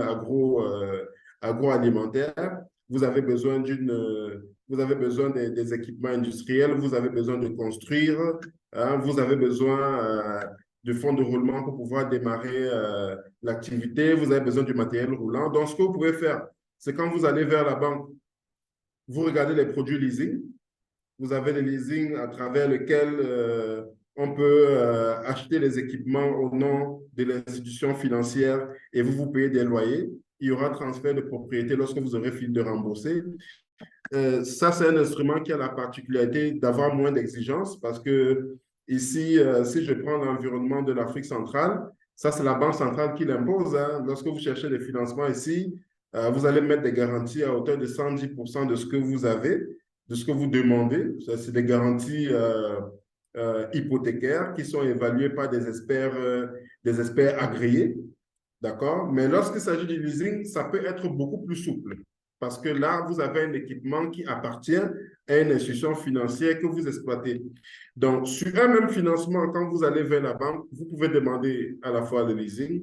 agroalimentaire. Vous avez besoin vous avez besoin des équipements industriels, vous avez besoin de construire, hein, vous avez besoin de fonds de roulement pour pouvoir démarrer l'activité, vous avez besoin du matériel roulant. Donc, ce que vous pouvez faire, c'est quand vous allez vers la banque, vous regardez les produits leasing. Vous avez les leasing à travers lesquels on peut acheter les équipements au nom de l'institution financière et vous payez des loyers. Il y aura transfert de propriété lorsque vous aurez fini de rembourser. Ça, c'est un instrument qui a la particularité d'avoir moins d'exigences parce que ici, si je prends l'environnement de l'Afrique centrale, ça, c'est la Banque centrale qui l'impose, hein. Lorsque vous cherchez des financements ici, vous allez mettre des garanties à hauteur de 110% de ce que vous avez, de ce que vous demandez. C'est des garanties hypothécaires qui sont évaluées par des experts agréés. D'accord? Mais lorsqu'il s'agit du leasing, ça peut être beaucoup plus souple. Parce que là, vous avez un équipement qui appartient à une institution financière que vous exploitez. Donc, sur un même financement, quand vous allez vers la banque, vous pouvez demander à la fois le leasing,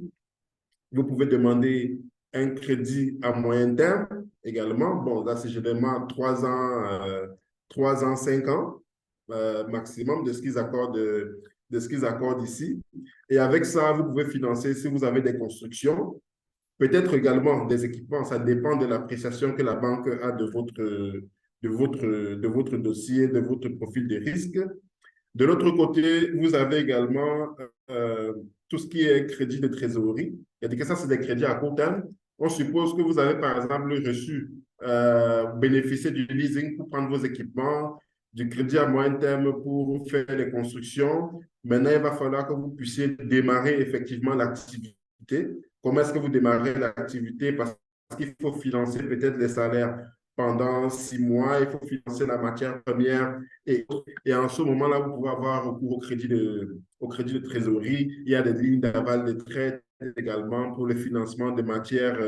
vous pouvez demander un crédit à moyen terme également. Bon, là, c'est généralement 3 ans, 5 ans maximum de ce qu'ils accordent ici. Et avec ça, vous pouvez financer si vous avez des constructions, peut-être également des équipements. Ça dépend de l'appréciation que la banque a de votre dossier, de votre profil de risque. De l'autre côté, vous avez également tout ce qui est crédit de trésorerie. C'est-à-dire que ça, c'est des crédits à court terme. On suppose que vous avez, par exemple, bénéficié du leasing pour prendre vos équipements, du crédit à moyen terme pour faire les constructions. Maintenant, il va falloir que vous puissiez démarrer effectivement l'activité. Comment est-ce que vous démarrez l'activité? Parce qu'il faut financer peut-être les salaires pendant 6 mois, il faut financer la matière première et en ce moment-là, vous pouvez avoir recours au crédit de trésorerie. Il y a des lignes d'aval de traite également pour le financement de matières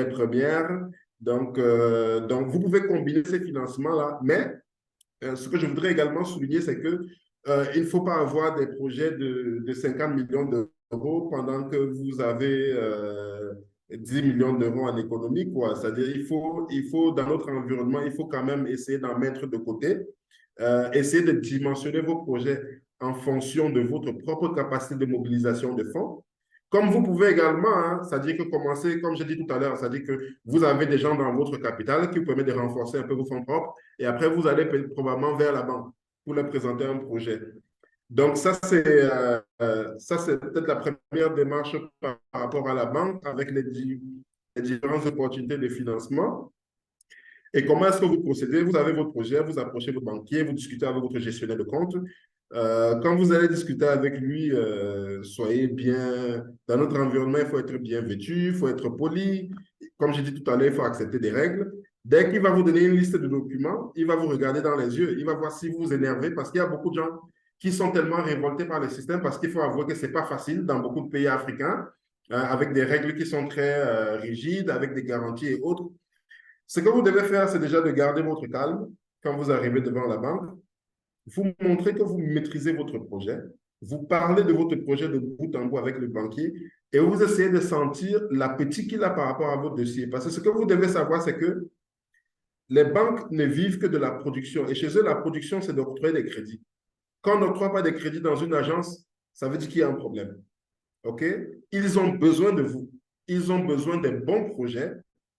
premières. Donc, vous pouvez combiner ces financements-là, mais ce que je voudrais également souligner, c'est que il ne faut pas avoir des projets de 50 millions d'euros pendant que vous avez 10 millions d'euros en économie, quoi. C'est-à-dire, dans notre environnement, il faut quand même essayer d'en mettre de côté, essayer de dimensionner vos projets en fonction de votre propre capacité de mobilisation de fonds. Comme vous pouvez également, hein, c'est-à-dire que commencer, comme j'ai dit tout à l'heure, c'est-à-dire que vous avez des gens dans votre capital qui vous permettent de renforcer un peu vos fonds propres et après, vous allez probablement vers la banque pour leur présenter un projet. Donc, ça, c'est peut-être la première démarche par rapport à la banque avec les différentes opportunités de financement. Et comment est-ce que vous procédez? Vous avez votre projet, vous approchez votre banquier, vous discutez avec votre gestionnaire de compte. Quand vous allez discuter avec lui, soyez bien... Dans notre environnement, il faut être bien vêtu, il faut être poli. Comme j'ai dit tout à l'heure, il faut accepter des règles. Dès qu'il va vous donner une liste de documents, il va vous regarder dans les yeux, il va voir si vous vous énervez parce qu'il y a beaucoup de gens qui sont tellement révoltés par le système parce qu'il faut avouer que ce n'est pas facile dans beaucoup de pays africains, avec des règles qui sont très rigides, avec des garanties et autres. Ce que vous devez faire, c'est déjà de garder votre calme quand vous arrivez devant la banque. Vous montrez que vous maîtrisez votre projet. Vous parlez de votre projet de bout en bout avec le banquier et vous essayez de sentir l'appétit qu'il a par rapport à votre dossier. Parce que ce que vous devez savoir, c'est que les banques ne vivent que de la production. Et chez eux, la production, c'est d'octroyer des crédits. Quand on n'octroie pas des crédits dans une agence, ça veut dire qu'il y a un problème. OK? Ils ont besoin de vous. Ils ont besoin des bons projets,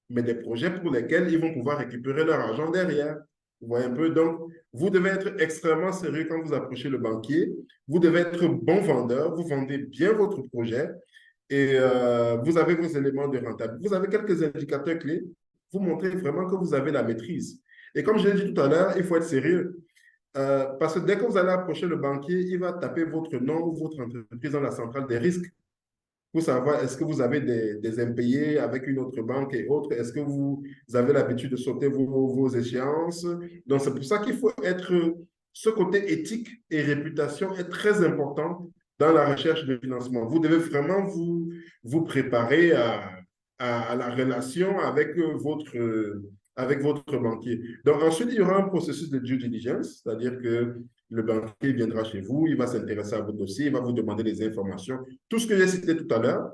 mais des projets pour lesquels ils vont pouvoir récupérer leur argent derrière. Vous voyez un peu? Donc, vous devez être extrêmement sérieux quand vous approchez le banquier. Vous devez être bon vendeur. Vous vendez bien votre projet et vous avez vos éléments de rentabilité. Vous avez quelques indicateurs clés. Vous montrez vraiment que vous avez la maîtrise. Et comme je l'ai dit tout à l'heure, il faut être sérieux. Parce que dès que vous allez approcher le banquier, il va taper votre nom ou votre entreprise dans la centrale des risques pour savoir est-ce que vous avez des impayés avec une autre banque et autres. Est-ce que vous avez l'habitude de sauter vos échéances? Donc, c'est pour ça qu'il faut être... Ce côté éthique et réputation est très important dans la recherche de financement. Vous devez vraiment vous préparer à la relation avec votre banquier. Donc, ensuite, il y aura un processus de due diligence, c'est-à-dire que le banquier viendra chez vous, il va s'intéresser à votre dossier, il va vous demander des informations, tout ce que j'ai cité tout à l'heure.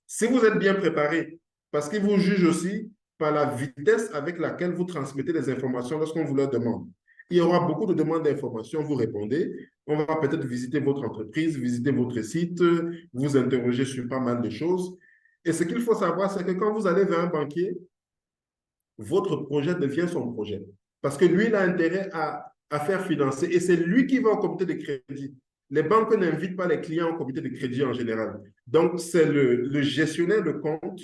Si vous êtes bien préparé, parce qu'il vous juge aussi par la vitesse avec laquelle vous transmettez les informations lorsqu'on vous leur demande. Il y aura beaucoup de demandes d'informations, vous répondez. On va peut-être visiter votre entreprise, visiter votre site, vous interroger sur pas mal de choses. Et ce qu'il faut savoir, c'est que quand vous allez vers un banquier, votre projet devient son projet. Parce que lui, il a intérêt à faire financer et c'est lui qui va au comité de crédit. Les banques n'invitent pas les clients au comité de crédit en général. Donc, c'est le gestionnaire de compte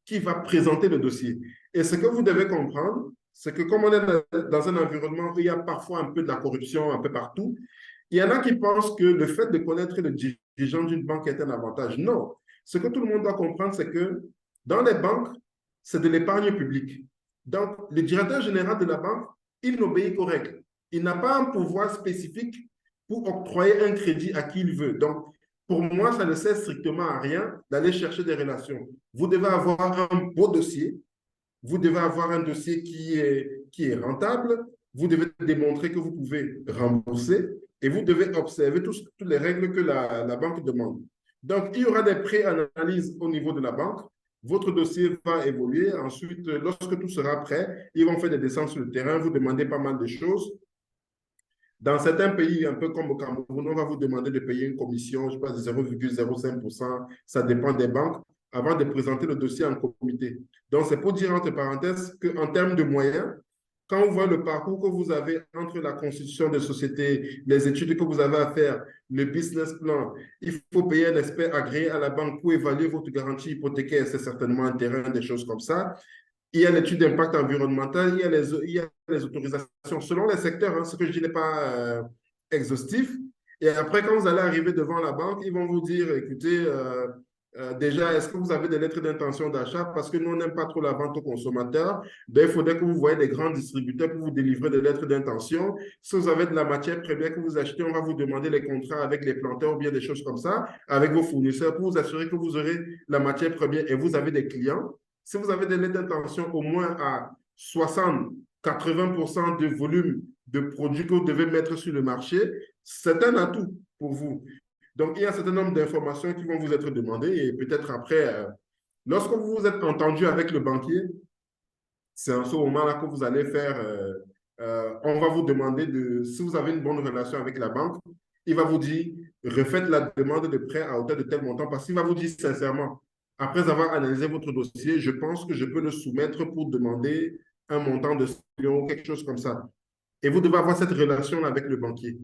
qui va présenter le dossier. Et ce que vous devez comprendre, c'est que comme on est dans un environnement où il y a parfois un peu de la corruption un peu partout, il y en a qui pensent que le fait de connaître le dirigeant d'une banque est un avantage. Non. Ce que tout le monde doit comprendre, c'est que dans les banques, c'est de l'épargne publique. Donc, le directeur général de la banque, il n'obéit qu'aux règles. Il n'a pas un pouvoir spécifique pour octroyer un crédit à qui il veut. Donc, pour moi, ça ne sert strictement à rien d'aller chercher des relations. Vous devez avoir un beau dossier. Vous devez avoir un dossier qui est rentable. Vous devez démontrer que vous pouvez rembourser et vous devez observer toutes les règles que la banque demande. Donc, il y aura des pré-analyses au niveau de la banque. Votre dossier va évoluer. Ensuite, lorsque tout sera prêt, ils vont faire des descentes sur le terrain, vous demander pas mal de choses. Dans certains pays, un peu comme au Cameroun, on va vous demander de payer une commission, je pense, de 0,05%, ça dépend des banques, avant de présenter le dossier en comité. Donc, c'est pour dire entre parenthèses qu'en termes de moyens, quand on voit le parcours que vous avez entre la constitution de société, les études que vous avez à faire, le business plan, il faut payer un expert agréé à la banque pour évaluer votre garantie hypothécaire, c'est certainement un terrain, des choses comme ça. Il y a l'étude d'impact environnemental, il y a les autorisations selon les secteurs, hein, ce que je dis n'est pas exhaustif. Et après, quand vous allez arriver devant la banque, ils vont vous dire, écoutez, déjà, est-ce que vous avez des lettres d'intention d'achat? Parce que nous, on n'aime pas trop la vente aux consommateurs. Donc, il faudrait que vous voyez des grands distributeurs pour vous délivrer des lettres d'intention. Si vous avez de la matière première que vous achetez, on va vous demander les contrats avec les planteurs ou bien des choses comme ça, avec vos fournisseurs pour vous assurer que vous aurez la matière première et vous avez des clients. Si vous avez des lettres d'intention au moins à 60-80% de volume de produits que vous devez mettre sur le marché, c'est un atout pour vous. Donc, il y a un certain nombre d'informations qui vont vous être demandées et peut-être après, lorsque vous vous êtes entendu avec le banquier, c'est en ce moment-là que vous allez faire, on va vous demander si vous avez une bonne relation avec la banque, il va vous dire, refaites la demande de prêt à hauteur de tel montant parce qu'il va vous dire sincèrement, après avoir analysé votre dossier, je pense que je peux le soumettre pour demander un montant de 100 millions ou quelque chose comme ça. Et vous devez avoir cette relation avec le banquier.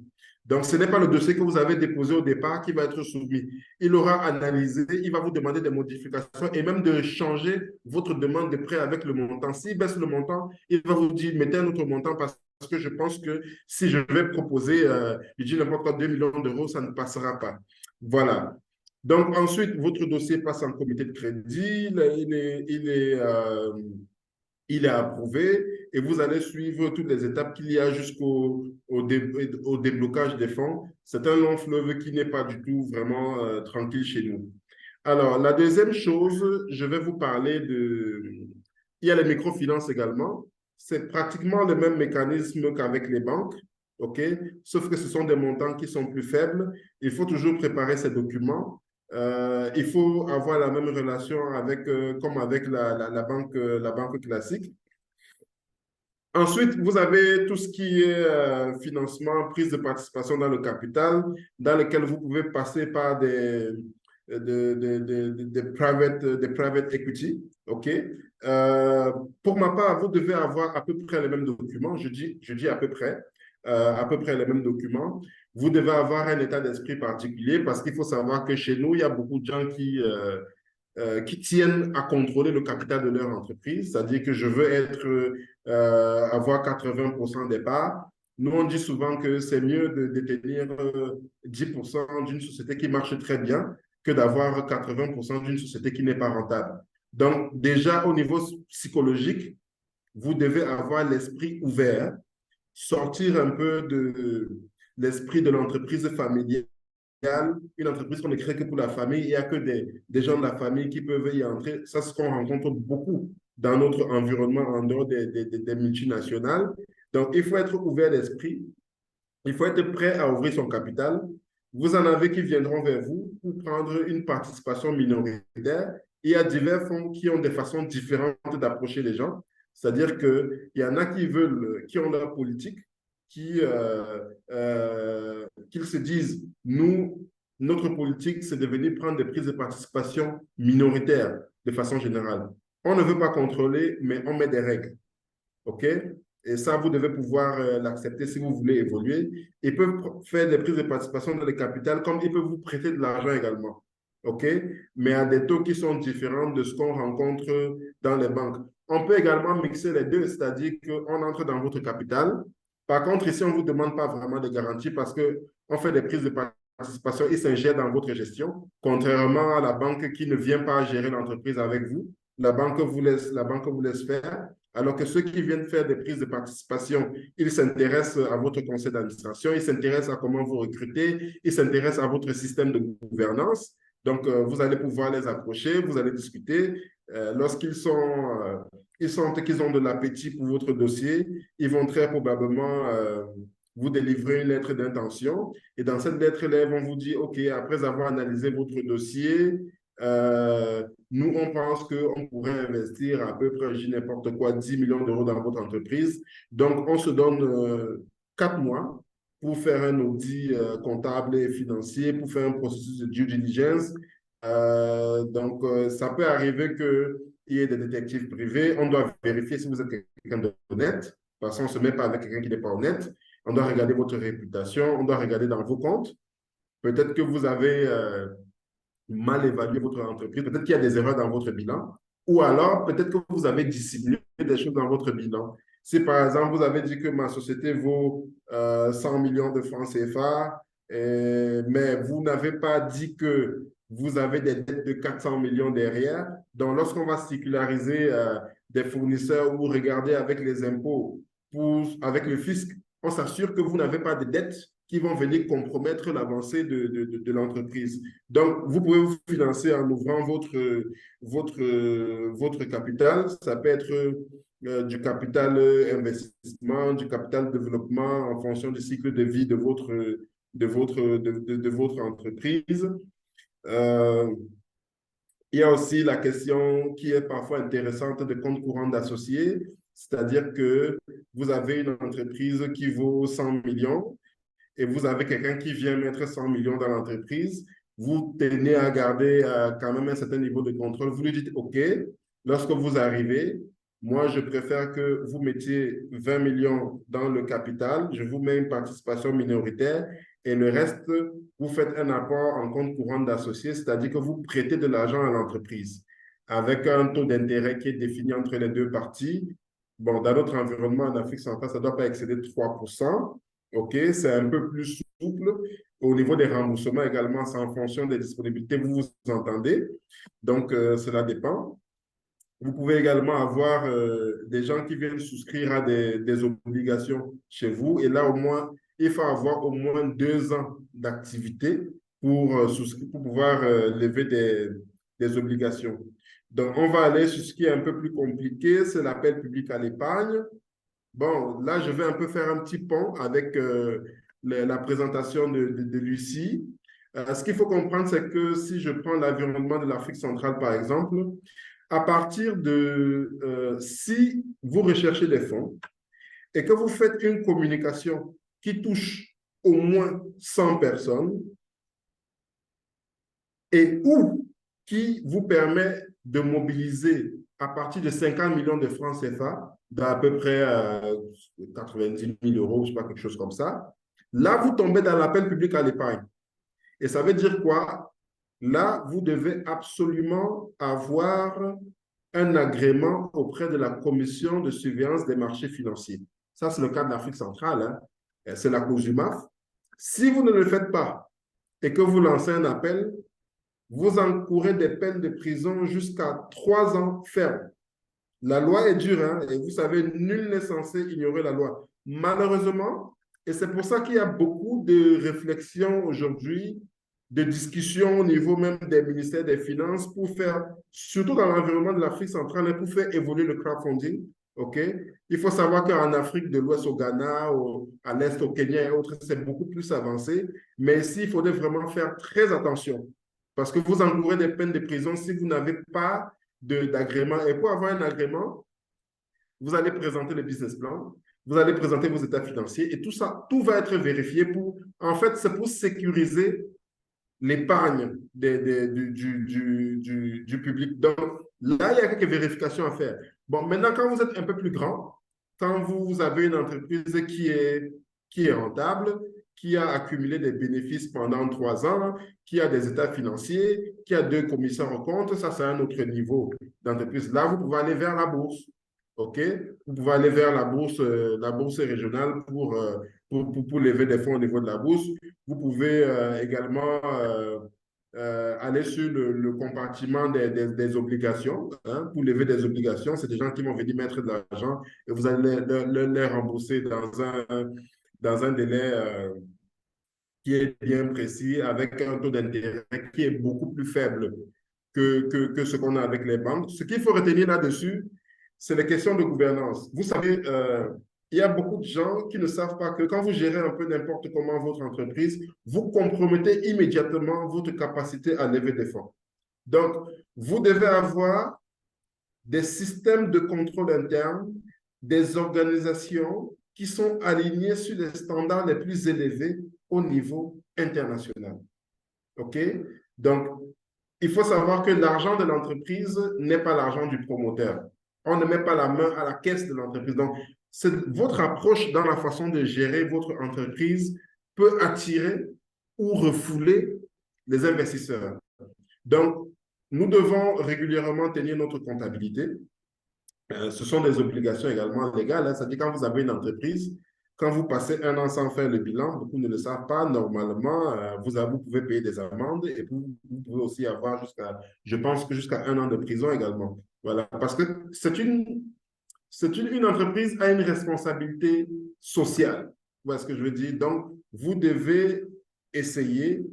Donc, ce n'est pas le dossier que vous avez déposé au départ qui va être soumis. Il aura analysé, il va vous demander des modifications et même de changer votre demande de prêt avec le montant. S'il baisse le montant, il va vous dire, mettez un autre montant parce que je pense que si je vais proposer, je dis n'importe quoi, 2 millions d'euros, ça ne passera pas. Voilà. Donc, ensuite, votre dossier passe en comité de crédit. Il est approuvé et vous allez suivre toutes les étapes qu'il y a jusqu'au déblocage des fonds. C'est un long fleuve qui n'est pas du tout vraiment tranquille chez nous. Alors, la deuxième chose, je vais vous parler de... Il y a les microfinances également. C'est pratiquement le même mécanisme qu'avec les banques, OK? Sauf que ce sont des montants qui sont plus faibles. Il faut toujours préparer ces documents. Il faut avoir la même relation comme avec la banque classique. Ensuite, vous avez tout ce qui est financement, prise de participation dans le capital, dans lequel vous pouvez passer par des private equity. OK? Pour ma part, vous devez avoir à peu près les mêmes documents. Je dis à peu près les mêmes documents. Vous devez avoir un état d'esprit particulier parce qu'il faut savoir que chez nous, il y a beaucoup de gens qui tiennent à contrôler le capital de leur entreprise, c'est-à-dire que je veux avoir 80% des parts. Nous, on dit souvent que c'est mieux de détenir 10% d'une société qui marche très bien que d'avoir 80% d'une société qui n'est pas rentable. Donc, déjà, au niveau psychologique, vous devez avoir l'esprit ouvert, sortir un peu de l'esprit de l'entreprise familiale, une entreprise qu'on ne crée que pour la famille. Il n'y a que des gens de la famille qui peuvent y entrer. Ça, c'est ce qu'on rencontre beaucoup dans notre environnement en dehors des multinationales. Donc, il faut être ouvert d'esprit. Il faut être prêt à ouvrir son capital. Vous en avez qui viendront vers vous pour prendre une participation minoritaire. Il y a divers fonds qui ont des façons différentes d'approcher les gens. C'est-à-dire qu'il y en a qui ont leur politique, qu'ils se disent, notre politique, c'est de venir prendre des prises de participation minoritaires de façon générale. On ne veut pas contrôler, mais on met des règles. OK? Et ça, vous devez pouvoir l'accepter si vous voulez évoluer. Ils peuvent faire des prises de participation dans le capital, comme ils peuvent vous prêter de l'argent également. OK? Mais à des taux qui sont différents de ce qu'on rencontre dans les banques. On peut également mixer les deux, c'est-à-dire qu'on entre dans votre capital. Par contre, ici, on ne vous demande pas vraiment de garantie parce qu'on fait des prises de participation, ils s'ingèrent dans votre gestion, contrairement à la banque qui ne vient pas gérer l'entreprise avec vous. La banque vous laisse faire. Alors que ceux qui viennent faire des prises de participation, ils s'intéressent à votre conseil d'administration, ils s'intéressent à comment vous recrutez, ils s'intéressent à votre système de gouvernance. Donc, vous allez pouvoir les approcher, vous allez discuter. Lorsqu'ils sentent qu'ils ont de l'appétit pour votre dossier, ils vont très probablement vous délivrer une lettre d'intention. Et dans cette lettre-là, ils vont vous dire, OK, après avoir analysé votre dossier, nous, on pense qu'on pourrait investir à peu près, je dis n'importe quoi, 10 millions d'euros dans votre entreprise. Donc, on se donne 4 mois pour faire un audit comptable et financier, pour faire un processus de due diligence. Donc, ça peut arriver qu'il y ait des détectives privés. On doit vérifier si vous êtes quelqu'un d'honnête, parce qu'on ne se met pas avec quelqu'un qui n'est pas honnête. On doit regarder votre réputation, on doit regarder dans vos comptes. Peut-être que vous avez mal évalué votre entreprise, peut-être qu'il y a des erreurs dans votre bilan, ou alors peut-être que vous avez dissimulé des choses dans votre bilan. Si par exemple, vous avez dit que ma société vaut 100 millions de francs CFA, mais vous n'avez pas dit que vous avez des dettes de 400 millions derrière. Donc, lorsqu'on va séculariser des fournisseurs ou regarder avec les impôts, avec le fisc, on s'assure que vous n'avez pas de dettes qui vont venir compromettre l'avancée de l'entreprise. Donc, vous pouvez vous financer en ouvrant votre capital. Ça peut être du capital investissement, du capital développement en fonction du cycle de vie de votre entreprise. Il y a aussi la question qui est parfois intéressante de compte courant d'associés, c'est-à-dire que vous avez une entreprise qui vaut 100 millions et vous avez quelqu'un qui vient mettre 100 millions dans l'entreprise. Vous tenez à garder quand même un certain niveau de contrôle. Vous lui dites, OK, lorsque vous arrivez, moi, je préfère que vous mettiez 20 millions dans le capital, je vous mets une participation minoritaire et le reste, vous faites un apport en compte courant d'associé, c'est-à-dire que vous prêtez de l'argent à l'entreprise avec un taux d'intérêt qui est défini entre les deux parties. Bon, dans notre environnement en Afrique centrale, ça ne doit pas excéder 3%. OK, c'est un peu plus souple. Au niveau des remboursements également, c'est en fonction des disponibilités, vous vous entendez. Donc, cela dépend. Vous pouvez également avoir des gens qui viennent souscrire à des obligations chez vous. Et là, au moins, il faut avoir au moins 2 ans d'activité pour pouvoir lever des obligations. Donc, on va aller sur ce qui est un peu plus compliqué, c'est l'appel public à l'épargne. Bon, là, je vais un peu faire un petit pont avec la présentation de Lucie. Ce qu'il faut comprendre, c'est que si je prends l'environnement de l'Afrique centrale, par exemple, à partir de si vous recherchez des fonds et que vous faites une communication qui touche au moins 100 personnes et ou qui vous permet de mobiliser à partir de 50 millions de francs CFA, d'à peu près 90 000 euros, je ne sais pas, quelque chose comme ça, là, vous tombez dans l'appel public à l'épargne. Et ça veut dire quoi? Là, vous devez absolument avoir un agrément auprès de la Commission de surveillance des marchés financiers. Ça, c'est le cas de l'Afrique centrale, hein. C'est la COSUMAF. Si vous ne le faites pas et que vous lancez un appel, vous encourez des peines de prison jusqu'à 3 ans ferme. La loi est dure, hein, et vous savez, nul n'est censé ignorer la loi. Malheureusement, et c'est pour ça qu'il y a beaucoup de réflexions aujourd'hui, de discussions au niveau même des ministères des Finances pour faire, surtout dans l'environnement de l'Afrique centrale, pour faire évoluer le crowdfunding. OK? Il faut savoir qu'en Afrique de l'Ouest, au Ghana, à l'Est, au Kenya et autres, c'est beaucoup plus avancé. Mais ici, il faudrait vraiment faire très attention parce que vous encourez des peines de prison si vous n'avez pas d'agrément. Et pour avoir un agrément, vous allez présenter le business plan, vous allez présenter vos états financiers et tout ça, tout va être vérifié pour, en fait, c'est pour sécuriser l'épargne du public. Donc, là, il y a quelques vérifications à faire. Bon, maintenant, quand vous êtes un peu plus grand, quand vous avez une entreprise qui est rentable, qui a accumulé des bénéfices pendant 3 ans, qui a des états financiers, qui a 2 commissaires aux comptes, ça, c'est un autre niveau d'entreprise. Là, vous pouvez aller vers la bourse. OK? Vous pouvez aller vers la bourse régionale pour lever des fonds au niveau de la bourse. Vous pouvez également aller sur le compartiment des obligations, hein, pour lever des obligations. C'est des gens qui vont venir mettre de l'argent et vous allez les rembourser dans un délai qui est bien précis, avec un taux d'intérêt qui est beaucoup plus faible que ce qu'on a avec les banques. Ce qu'il faut retenir là-dessus, c'est les questions de gouvernance. Vous savez, il y a beaucoup de gens qui ne savent pas que quand vous gérez un peu n'importe comment votre entreprise, vous compromettez immédiatement votre capacité à lever des fonds. Donc, vous devez avoir des systèmes de contrôle interne, des organisations qui sont alignées sur les standards les plus élevés au niveau international. OK? Donc, il faut savoir que l'argent de l'entreprise n'est pas l'argent du promoteur. On ne met pas la main à la caisse de l'entreprise. Donc, votre approche dans la façon de gérer votre entreprise peut attirer ou refouler les investisseurs. Donc, nous devons régulièrement tenir notre comptabilité. Ce sont des obligations également légales, hein. C'est-à-dire quand vous avez une entreprise, quand vous passez un an sans faire le bilan, beaucoup ne le savent pas, normalement, vous pouvez payer des amendes et vous pouvez aussi avoir je pense que jusqu'à un an de prison également. Voilà, parce que une entreprise a une responsabilité sociale. Voilà ce que je veux dire. Donc, vous devez essayer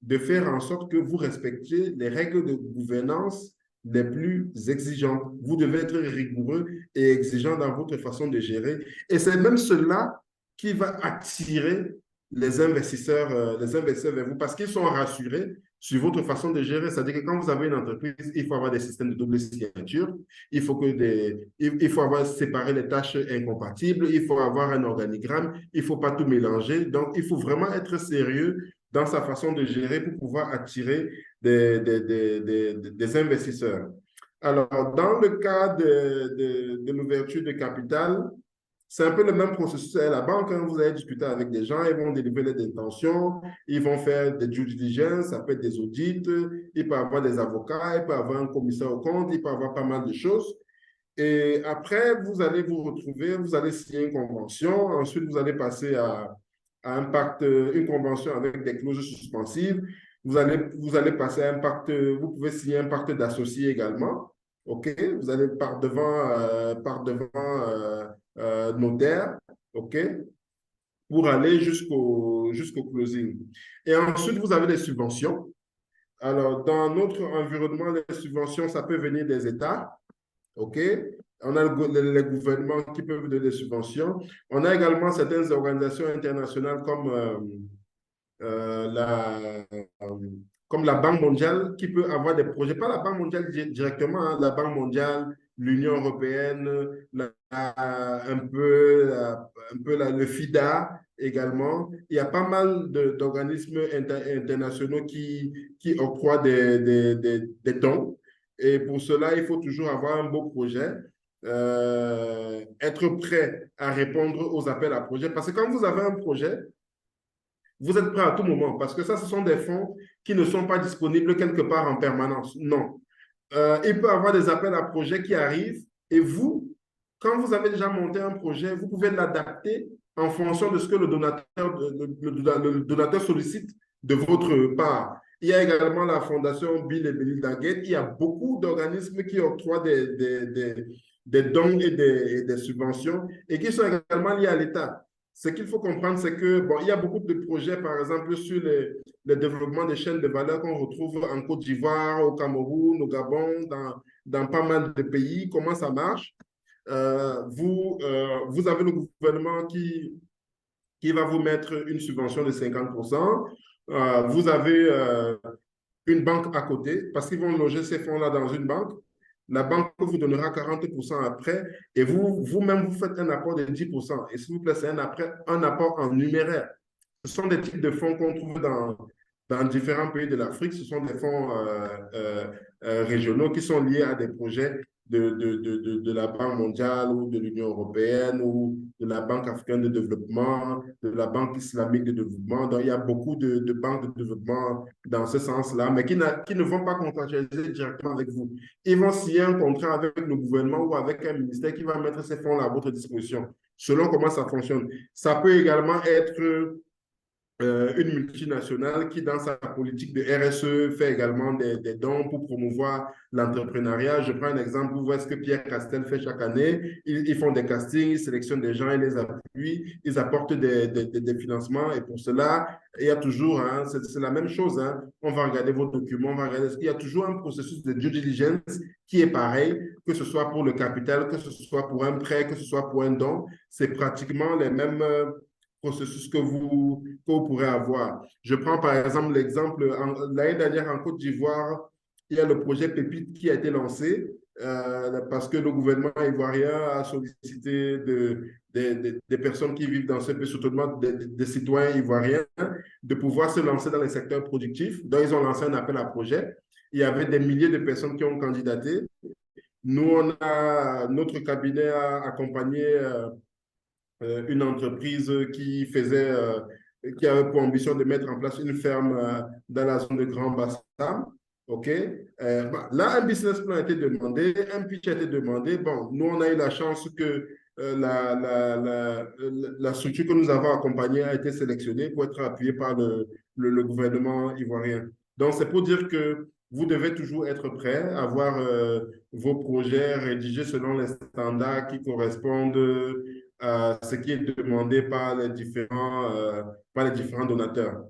de faire en sorte que vous respectiez les règles de gouvernance les plus exigeantes. Vous devez être rigoureux et exigeant dans votre façon de gérer. Et c'est même cela qui va attirer les investisseurs vers vous parce qu'ils sont rassurés sur votre façon de gérer. C'est-à-dire que quand vous avez une entreprise, il faut avoir des systèmes de double signature, il faut avoir séparé les tâches incompatibles, il faut avoir un organigramme, il ne faut pas tout mélanger. Donc, il faut vraiment être sérieux dans sa façon de gérer pour pouvoir attirer des investisseurs. Alors, dans le cas de l'ouverture de capital, c'est un peu le même processus à la banque. Hein. Vous allez discuter avec des gens, ils vont délivrer des intentions, ils vont faire des due diligence, ça peut être des audits, il peut y avoir des avocats, il peut y avoir un commissaire au compte, il peut y avoir pas mal de choses. Et après, vous allez vous retrouver, vous allez signer une convention. Ensuite, vous allez passer à une convention avec des clauses suspensives. Vous allez passer à un pacte, vous pouvez signer un pacte d'associés également. OK? Vous allez par devant notaire, OK? Pour aller jusqu'au closing. Et ensuite, vous avez les subventions. Alors, dans notre environnement, les subventions, ça peut venir des États. OK? On a les gouvernements qui peuvent donner des subventions. On a également certaines organisations internationales euh, la, comme la Banque mondiale qui peut avoir des projets. Pas la Banque mondiale directement, hein, la Banque mondiale, l'Union européenne, le FIDA également. Il y a pas mal d'organismes internationaux qui octroient des dons. Et pour cela, il faut toujours avoir un beau projet, être prêt à répondre aux appels à projets. Parce que quand vous avez un projet, vous êtes prêt à tout moment. Parce que ça, ce sont des fonds qui ne sont pas disponibles quelque part en permanence. Non. Il peut y avoir des appels à projets qui arrivent et vous, quand vous avez déjà monté un projet, vous pouvez l'adapter en fonction de ce que le donateur sollicite de votre part. Il y a également la fondation Bill et Melinda Gates. Il y a beaucoup d'organismes qui octroient des dons et des subventions et qui sont également liés à l'État. Ce qu'il faut comprendre, c'est que, bon, il y a beaucoup de projets, par exemple, sur le développement des chaînes de valeur qu'on retrouve en Côte d'Ivoire, au Cameroun, au Gabon, dans pas mal de pays. Comment ça marche? Vous avez le gouvernement qui va vous mettre une subvention de 50%. Vous avez une banque à côté parce qu'ils vont loger ces fonds-là dans une banque. La banque vous donnera 40% après et vous-même, vous faites un apport de 10%. Et s'il vous plaît, c'est un apport en numéraire. Ce sont des types de fonds qu'on trouve dans différents pays de l'Afrique. Ce sont des fonds régionaux qui sont liés à des projets de la Banque mondiale ou de l'Union européenne ou de la Banque africaine de développement, de la Banque islamique de développement. Donc, il y a beaucoup de banques de développement dans ce sens-là, mais qui ne vont pas contractualiser directement avec vous. Ils vont signer un contrat avec le gouvernement ou avec un ministère qui va mettre ces fonds-là à votre disposition, selon comment ça fonctionne. Ça peut également être une multinationale qui, dans sa politique de RSE, fait également des dons pour promouvoir l'entrepreneuriat. Je prends un exemple, vous voyez ce que Pierre Castel fait chaque année. Ils font des castings, ils sélectionnent des gens, ils les appuient, ils apportent des financements. Et pour cela, il y a toujours, hein, c'est la même chose. Hein. On va regarder vos documents, on va regarder. Il y a toujours un processus de due diligence qui est pareil, que ce soit pour le capital, que ce soit pour un prêt, que ce soit pour un don. C'est pratiquement les mêmes processus que vous pourrez avoir. Je prends par exemple l'exemple, l'année dernière en Côte d'Ivoire, il y a le projet Pépite qui a été lancé parce que le gouvernement ivoirien a sollicité des personnes qui vivent dans ce pays, surtout des citoyens ivoiriens, de pouvoir se lancer dans les secteurs productifs. Donc, ils ont lancé un appel à projet. Il y avait des milliers de personnes qui ont candidaté. Nous, notre cabinet a accompagné une entreprise qui avait pour ambition de mettre en place une ferme dans la zone de Grand Bassam. OK? Là, un business plan a été demandé, un pitch a été demandé. Bon, nous, on a eu la chance que la structure que nous avons accompagnée a été sélectionnée pour être appuyée par le gouvernement ivoirien. Donc, c'est pour dire que vous devez toujours être prêt, avoir vos projets rédigés selon les standards qui correspondent à ce qui est demandé par les différents donateurs.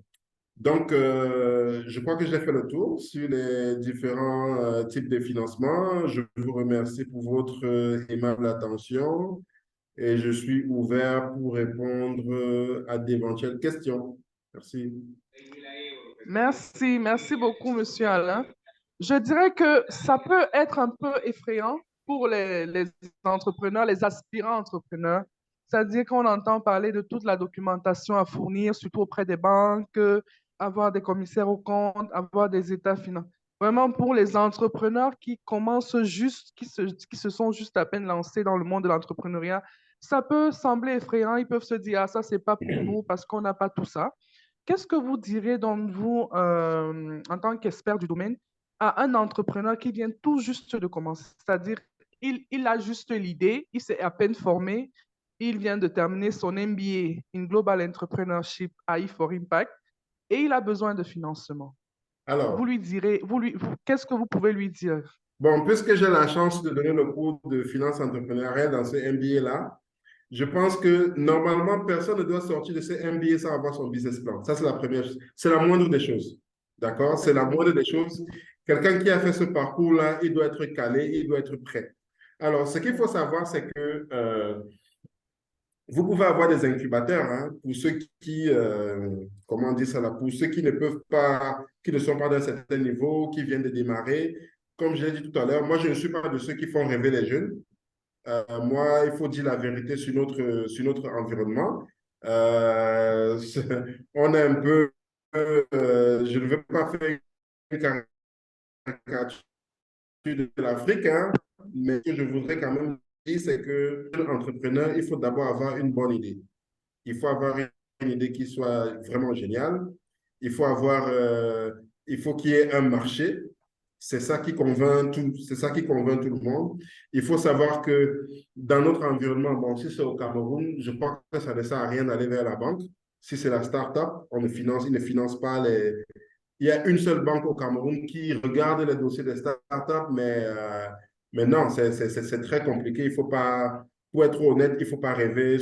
Donc, je crois que j'ai fait le tour sur les différents types de financement. Je vous remercie pour votre aimable attention et je suis ouvert pour répondre à d'éventuelles questions. Merci. Merci beaucoup, Monsieur Alain. Je dirais que ça peut être un peu effrayant pour les entrepreneurs, les aspirants entrepreneurs. C'est-à-dire qu'on entend parler de toute la documentation à fournir, surtout auprès des banques, avoir des commissaires aux comptes, avoir des états financiers. Vraiment pour les entrepreneurs qui commencent juste, qui se sont juste à peine lancés dans le monde de l'entrepreneuriat, ça peut sembler effrayant. Ils peuvent se dire, ah, ça, c'est pas pour nous parce qu'on n'a pas tout ça. Qu'est-ce que vous direz, donc, vous, en tant qu'expert du domaine, à un entrepreneur qui vient tout juste de commencer? C'est-à-dire, il a juste l'idée, il s'est à peine formé, il vient de terminer son MBA in Global Entrepreneurship à E4Impact et il a besoin de financement. Vous Alors, lui direz, qu'est-ce que vous pouvez lui dire? bon, puisque j'ai la chance de donner le cours de finance entrepreneuriale dans ce MBA-là, je pense que normalement, personne ne doit sortir de ce MBA sans avoir son business plan. Ça, c'est la première chose. C'est la moindre des choses. D'accord? C'est la moindre des choses. Quelqu'un qui a fait ce parcours-là, il doit être calé, il doit être prêt. Alors, ce qu'il faut savoir, c'est que vous pouvez avoir des incubateurs, hein, pour ceux comment on dit ça là, pour ceux qui ne peuvent pas, qui ne sont pas d'un certain niveau, qui viennent de démarrer. Comme je l'ai dit tout à l'heure, moi, je ne suis pas de ceux qui font rêver les jeunes. Moi, il faut dire la vérité sur notre environnement. On est un peu, je ne veux pas faire une caricature de l'Afrique, hein, mais ce que je voudrais quand même dire, c'est que l'entrepreneur, il faut d'abord avoir une bonne idée. Il faut avoir une idée qui soit vraiment géniale. Il faut il faut qu'il y ait un marché. C'est ça qui convainc tout le monde. Il faut savoir que dans notre environnement, bon, si c'est au Cameroun, je crois que ça ne sert à rien d'aller vers la banque. Si c'est la start-up, il ne finance pas il y a une seule banque au Cameroun qui regarde les dossiers des start-up, mais non, c'est très compliqué. Il faut pas, pour être honnête, il ne faut pas rêver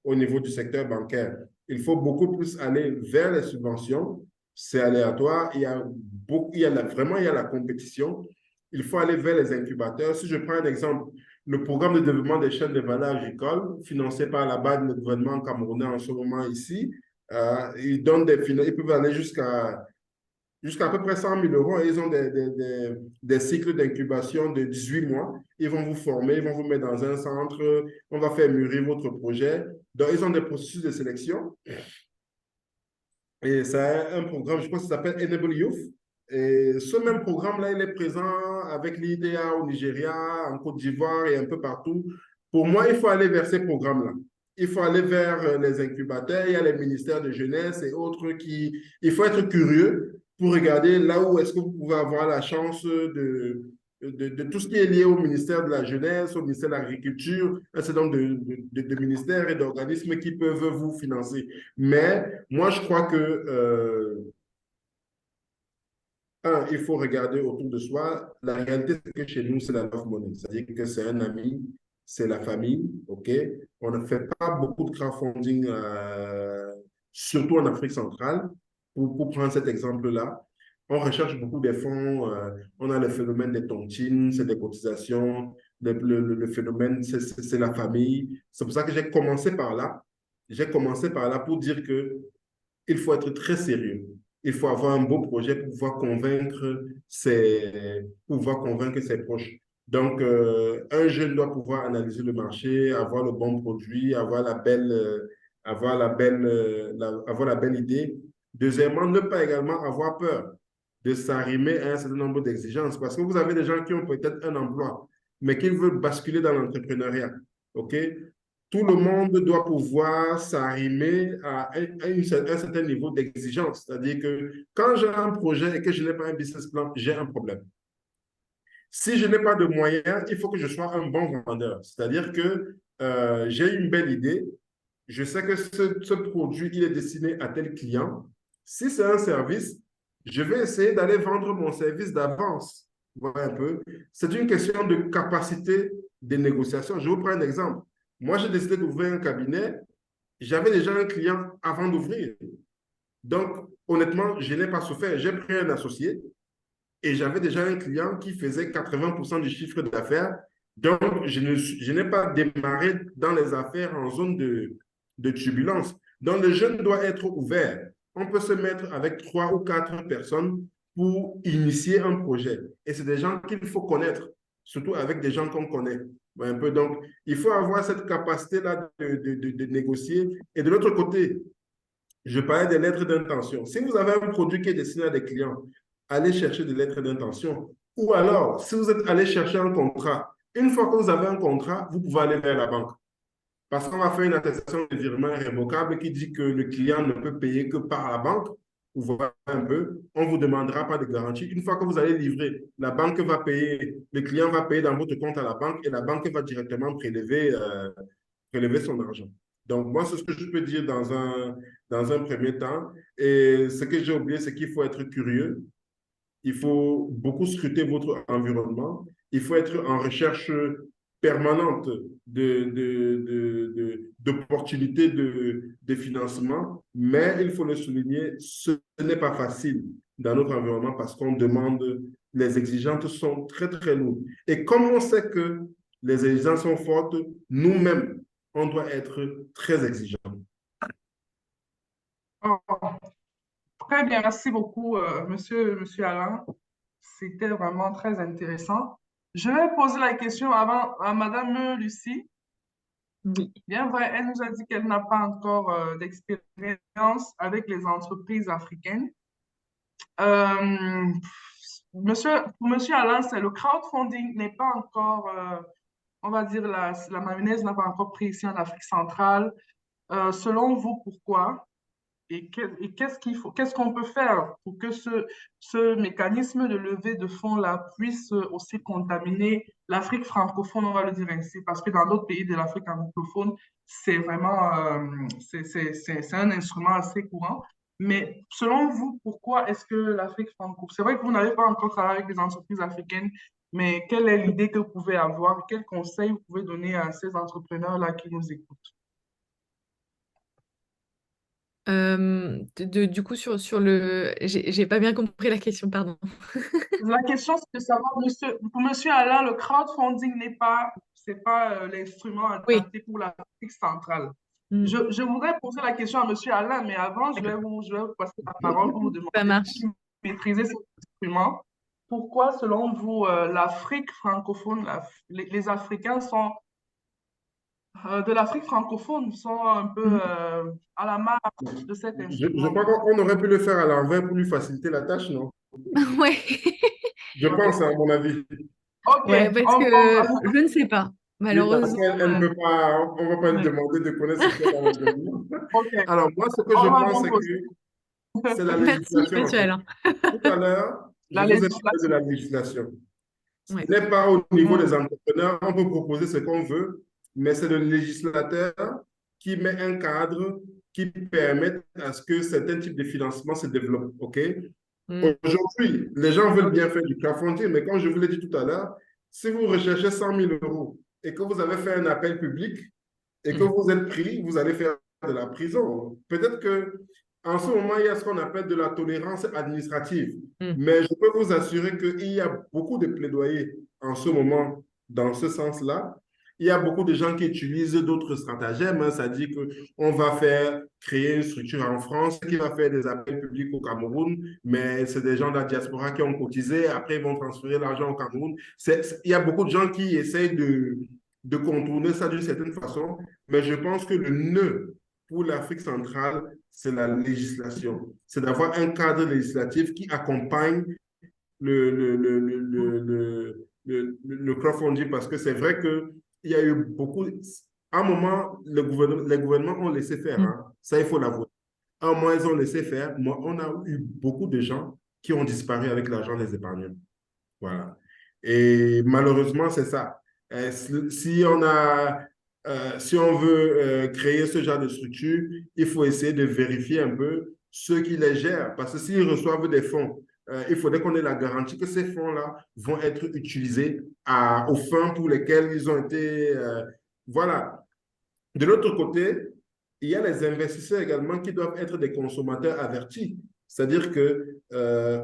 au niveau du secteur bancaire. Il faut beaucoup plus aller vers les subventions. C'est aléatoire. Vraiment, il y a la compétition. Il faut aller vers les incubateurs. Si je prends un exemple, le programme de développement des chaînes de valeur agricole, financé par la BAD, le gouvernement camerounais en ce moment ici, ils peuvent aller jusqu'à peu près 100 000 euros. Et ils ont des cycles d'incubation de 18 mois. Ils vont vous former, ils vont vous mettre dans un centre, on va faire mûrir votre projet. Donc, ils ont des processus de sélection. Et c'est un programme, je pense que ça s'appelle Enable Youth. Et ce même programme-là, il est présent avec l'IDA au Nigeria, en Côte d'Ivoire et un peu partout. Pour moi, il faut aller vers ces programmes-là. Il faut aller vers les incubateurs, il y a les ministères de jeunesse et autres Il faut être curieux pour regarder là où est-ce que vous pouvez avoir la chance de tout ce qui est lié au ministère de la jeunesse, au ministère de l'agriculture, un certain nombre de ministères et d'organismes qui peuvent vous financer. Mais moi, je crois que il faut regarder autour de soi. La réalité, c'est que chez nous, c'est la love money. C'est-à-dire que c'est un ami, c'est la famille, OK? On ne fait pas beaucoup de crowdfunding, surtout en Afrique centrale, pour prendre cet exemple-là. On recherche beaucoup des fonds. On a le phénomène des tontines, c'est des cotisations. Le phénomène, c'est la famille. C'est pour ça que j'ai commencé par là. J'ai commencé par là pour dire que il faut être très sérieux. Il faut avoir un beau projet pour pouvoir convaincre ses proches. Donc, un jeune doit pouvoir analyser le marché, avoir le bon produit, avoir la belle idée. Deuxièmement, ne pas également avoir peur de s'arrimer à un certain nombre d'exigences parce que vous avez des gens qui ont peut-être un emploi, mais qui veulent basculer dans l'entrepreneuriat. OK? Tout le monde doit pouvoir s'arrimer à un certain niveau d'exigence. C'est-à-dire que quand j'ai un projet et que je n'ai pas un business plan, j'ai un problème. Si je n'ai pas de moyens, il faut que je sois un bon vendeur. C'est-à-dire que j'ai une belle idée, je sais que ce produit, il est destiné à tel client. Si c'est un service, je vais essayer d'aller vendre mon service d'avance. Voilà un peu. C'est une question de capacité de négociation. Je vous prends un exemple. Moi, j'ai décidé d'ouvrir un cabinet. J'avais déjà un client avant d'ouvrir. Donc, honnêtement, je n'ai pas souffert. J'ai pris un associé et j'avais déjà un client qui faisait 80% du chiffre d'affaires. Donc, je n'ai pas démarré dans les affaires en zone de turbulence. Donc, le jeune doit être ouvert. On peut se mettre avec 3 ou 4 personnes pour initier un projet. Et c'est des gens qu'il faut connaître, surtout avec des gens qu'on connaît. Un peu. Donc, il faut avoir cette capacité-là de négocier. Et de l'autre côté, je parlais des lettres d'intention. Si vous avez un produit qui est destiné à des clients, allez chercher des lettres d'intention. Ou alors, si vous êtes allé chercher un contrat, une fois que vous avez un contrat, vous pouvez aller vers la banque. Parce qu'on va faire une attestation de virement irrévocable qui dit que le client ne peut payer que par la banque. Vous voyez un peu, on ne vous demandera pas de garantie. Une fois que vous allez livrer, la banque va payer, le client va payer dans votre compte à la banque et la banque va directement prélever son argent. Donc, moi, c'est ce que je peux dire dans un premier temps. Et ce que j'ai oublié, c'est qu'il faut être curieux. Il faut beaucoup scruter votre environnement. Il faut être en recherche permanente d'opportunités de financement. Mais il faut le souligner, ce n'est pas facile dans notre environnement parce qu'on demande, les exigences sont très, très lourdes. Et comme on sait que les exigences sont fortes, nous-mêmes, on doit être très exigeants. Oh, très bien, merci beaucoup, monsieur Alain. C'était vraiment très intéressant. Je vais poser la question avant à Madame Lucie. Oui. Bien vrai, elle nous a dit qu'elle n'a pas encore d'expérience avec les entreprises africaines. Pour monsieur Alain, c'est le crowdfunding n'est pas encore, on va dire, la mayonnaise n'a pas encore pris ici en Afrique centrale. Selon vous, pourquoi? Et qu'est-ce qu'on peut faire pour que ce mécanisme de levée de fonds-là puisse aussi contaminer l'Afrique francophone, on va le dire ainsi, parce que dans d'autres pays de l'Afrique anglophone, c'est vraiment, c'est un instrument assez courant. Mais selon vous, pourquoi est-ce que l'Afrique francophone, c'est vrai que vous n'avez pas encore travaillé avec des entreprises africaines, mais quelle est l'idée que vous pouvez avoir? Quels conseils vous pouvez donner à ces entrepreneurs-là qui nous écoutent? Du coup, sur le... J'ai pas bien compris la question, pardon. La question, c'est de savoir, pour monsieur Alain, le crowdfunding c'est pas l'instrument Oui. adapté pour l'Afrique centrale. Mm. Je voudrais poser la question à monsieur Alain, mais avant, je vais vous passer la parole pour vous demander Ça marche. si vous maîtrisez cet instrument. Pourquoi, selon vous, l'Afrique francophone, les Africains de l'Afrique francophone sont un peu à la marge de cet Je instrument? crois qu'on aurait pu le faire à l'envers pour lui faciliter la tâche, non? Ouais. Je pense, à mon avis. Ok, Ouais, parce que je ne sais pas, Oui, parce malheureusement. qu'elle ne peut pas, on ne va pas lui Ouais. demander de connaître ce qu'il y a dans l'environnement. ok. Alors, moi, ce que On je va pense, donc c'est que c'est la Merci, législation, en monsieur fait. Alain. Tout à l'heure, je La vous ai parlé de législation. la législation. Ce Ouais. n'est pas au niveau des Mm. entrepreneurs, on peut proposer ce qu'on veut, mais c'est le législateur qui met un cadre qui permet à ce que certains types de financement se développent. OK? Mm. Aujourd'hui, les gens veulent bien faire du crowdfunding, mais comme je vous l'ai dit tout à l'heure, si vous recherchez 100 000 euros et que vous avez fait un appel public et que Mm. vous êtes pris, vous allez faire de la prison. Peut-être que en ce moment, il y a ce qu'on appelle de la tolérance administrative. Mm. Mais je peux vous assurer qu'il y a beaucoup de plaidoyers en ce moment dans ce sens-là. Il y a beaucoup de gens qui utilisent d'autres stratagèmes. Hein. Ça dit qu'on va créer une structure en France qui va faire des appels publics au Cameroun, mais c'est des gens de la diaspora qui ont cotisé. Après, ils vont transférer l'argent au Cameroun. Il y a beaucoup de gens qui essayent de contourner ça d'une certaine façon, mais je pense que le nœud pour l'Afrique centrale, c'est la législation. C'est d'avoir un cadre législatif qui accompagne le crowdfunding parce que c'est vrai qu'il y a eu beaucoup. À un moment, les gouvernements ont laissé faire. Mm. Hein. Ça, il faut l'avouer. À un moment, ils ont laissé faire. Moi, on a eu beaucoup de gens qui ont disparu avec l'argent des épargnants. Voilà. Et malheureusement, c'est ça. Si on veut créer ce genre de structure, il faut essayer de vérifier un peu ceux qui les gèrent. Parce que s'ils reçoivent des fonds, il faudrait qu'on ait la garantie que ces fonds-là vont être utilisés aux fins pour lesquelles ils ont été. Voilà. De l'autre côté, il y a les investisseurs également qui doivent être des consommateurs avertis. C'est-à-dire que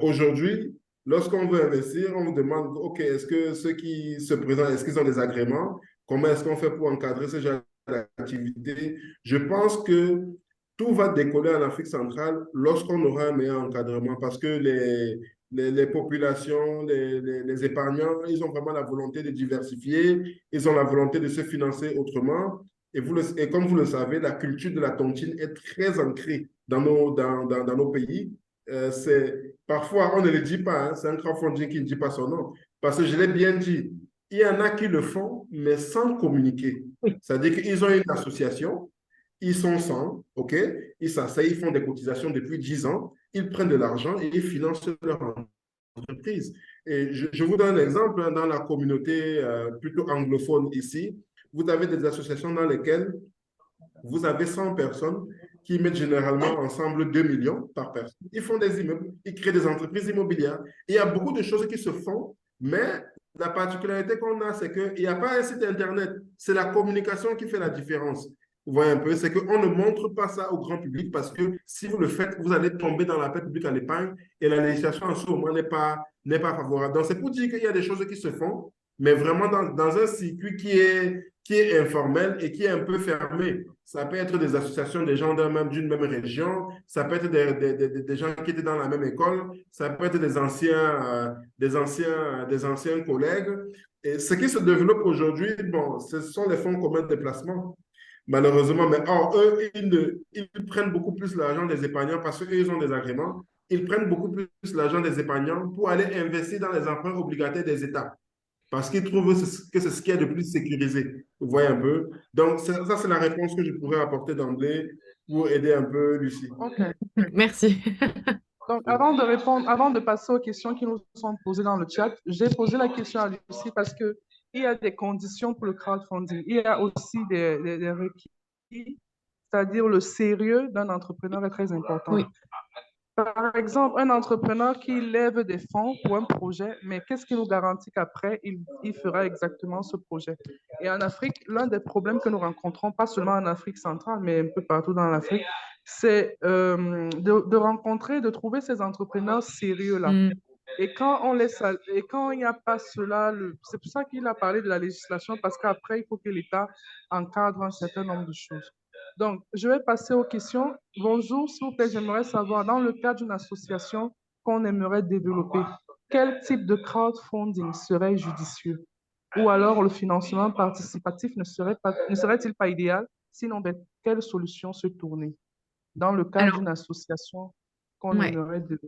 aujourd'hui, lorsqu'on veut investir, on vous demande, OK, est-ce que ceux qui se présentent, est-ce qu'ils ont des agréments? Comment est-ce qu'on fait pour encadrer ce genre d'activité? Je pense que tout va décoller en Afrique centrale lorsqu'on aura un meilleur encadrement parce que les populations, les épargnants, ils ont vraiment la volonté de diversifier, ils ont la volonté de se financer autrement. Et comme vous le savez, la culture de la tontine est très ancrée dans nos pays. Parfois, on ne le dit pas, hein, c'est un crowdfunding qui ne dit pas son nom. Parce que je l'ai bien dit, il y en a qui le font, mais sans communiquer. Oui. C'est-à-dire qu'ils ont une association, ils sont 100, OK? Ils s'asseyent, ils font des cotisations depuis 10 ans, ils prennent de l'argent et ils financent leur entreprise. Et je vous donne un exemple, hein, dans la communauté plutôt anglophone ici, vous avez des associations dans lesquelles vous avez 100 personnes qui mettent généralement ensemble 2 millions par personne. Ils font des immeubles, ils créent des entreprises immobilières. Et il y a beaucoup de choses qui se font, mais la particularité qu'on a, c'est qu'il n'y a pas un site Internet. C'est la communication qui fait la différence. Vous voyez un peu, c'est qu'on ne montre pas ça au grand public parce que si vous le faites, vous allez tomber dans la paix publique à l'épargne et la législation en ce moment n'est pas favorable. Donc, c'est pour dire qu'il y a des choses qui se font, mais vraiment dans un circuit qui est informel et qui est un peu fermé. Ça peut être des associations des gens d'une même région, ça peut être des gens qui étaient dans la même école, ça peut être des anciens collègues. Et ce qui se développe aujourd'hui, bon, ce sont les fonds communs de placement, malheureusement. Mais eux, ils prennent beaucoup plus l'argent des épargnants parce qu'eux, ils ont des agréments. Ils prennent beaucoup plus l'argent des épargnants pour aller investir dans les emprunts obligataires des États parce qu'ils trouvent que c'est ce qu'il y a de plus sécurisé. Vous voyez un peu? Donc, ça, c'est la réponse que je pourrais apporter d'emblée pour aider un peu Lucie. OK. Merci. Donc, avant de répondre, avant de passer aux questions qui nous sont posées dans le chat, j'ai posé la question à Lucie parce qu'il y a des conditions pour le crowdfunding. Il y a aussi des requis, c'est-à-dire le sérieux d'un entrepreneur est très important. Oui. Par exemple, un entrepreneur qui lève des fonds pour un projet, mais qu'est-ce qui nous garantit qu'après, il fera exactement ce projet? Et en Afrique, l'un des problèmes que nous rencontrons, pas seulement en Afrique centrale, mais un peu partout dans l'Afrique, c'est de rencontrer, de trouver ces entrepreneurs sérieux-là. Et quand il n'y a pas cela, c'est pour ça qu'il a parlé de la législation, parce qu'après, il faut que l'État encadre un certain nombre de choses. Donc, je vais passer aux questions. Bonjour, s'il vous plaît, j'aimerais savoir, dans le cadre d'une association qu'on aimerait développer, quel type de crowdfunding serait judicieux? Ou alors le financement participatif ne serait-il pas idéal? Sinon, ben, quelle solution se tourner dans le cadre Alors, d'une association qu'on ouais. aimerait développer?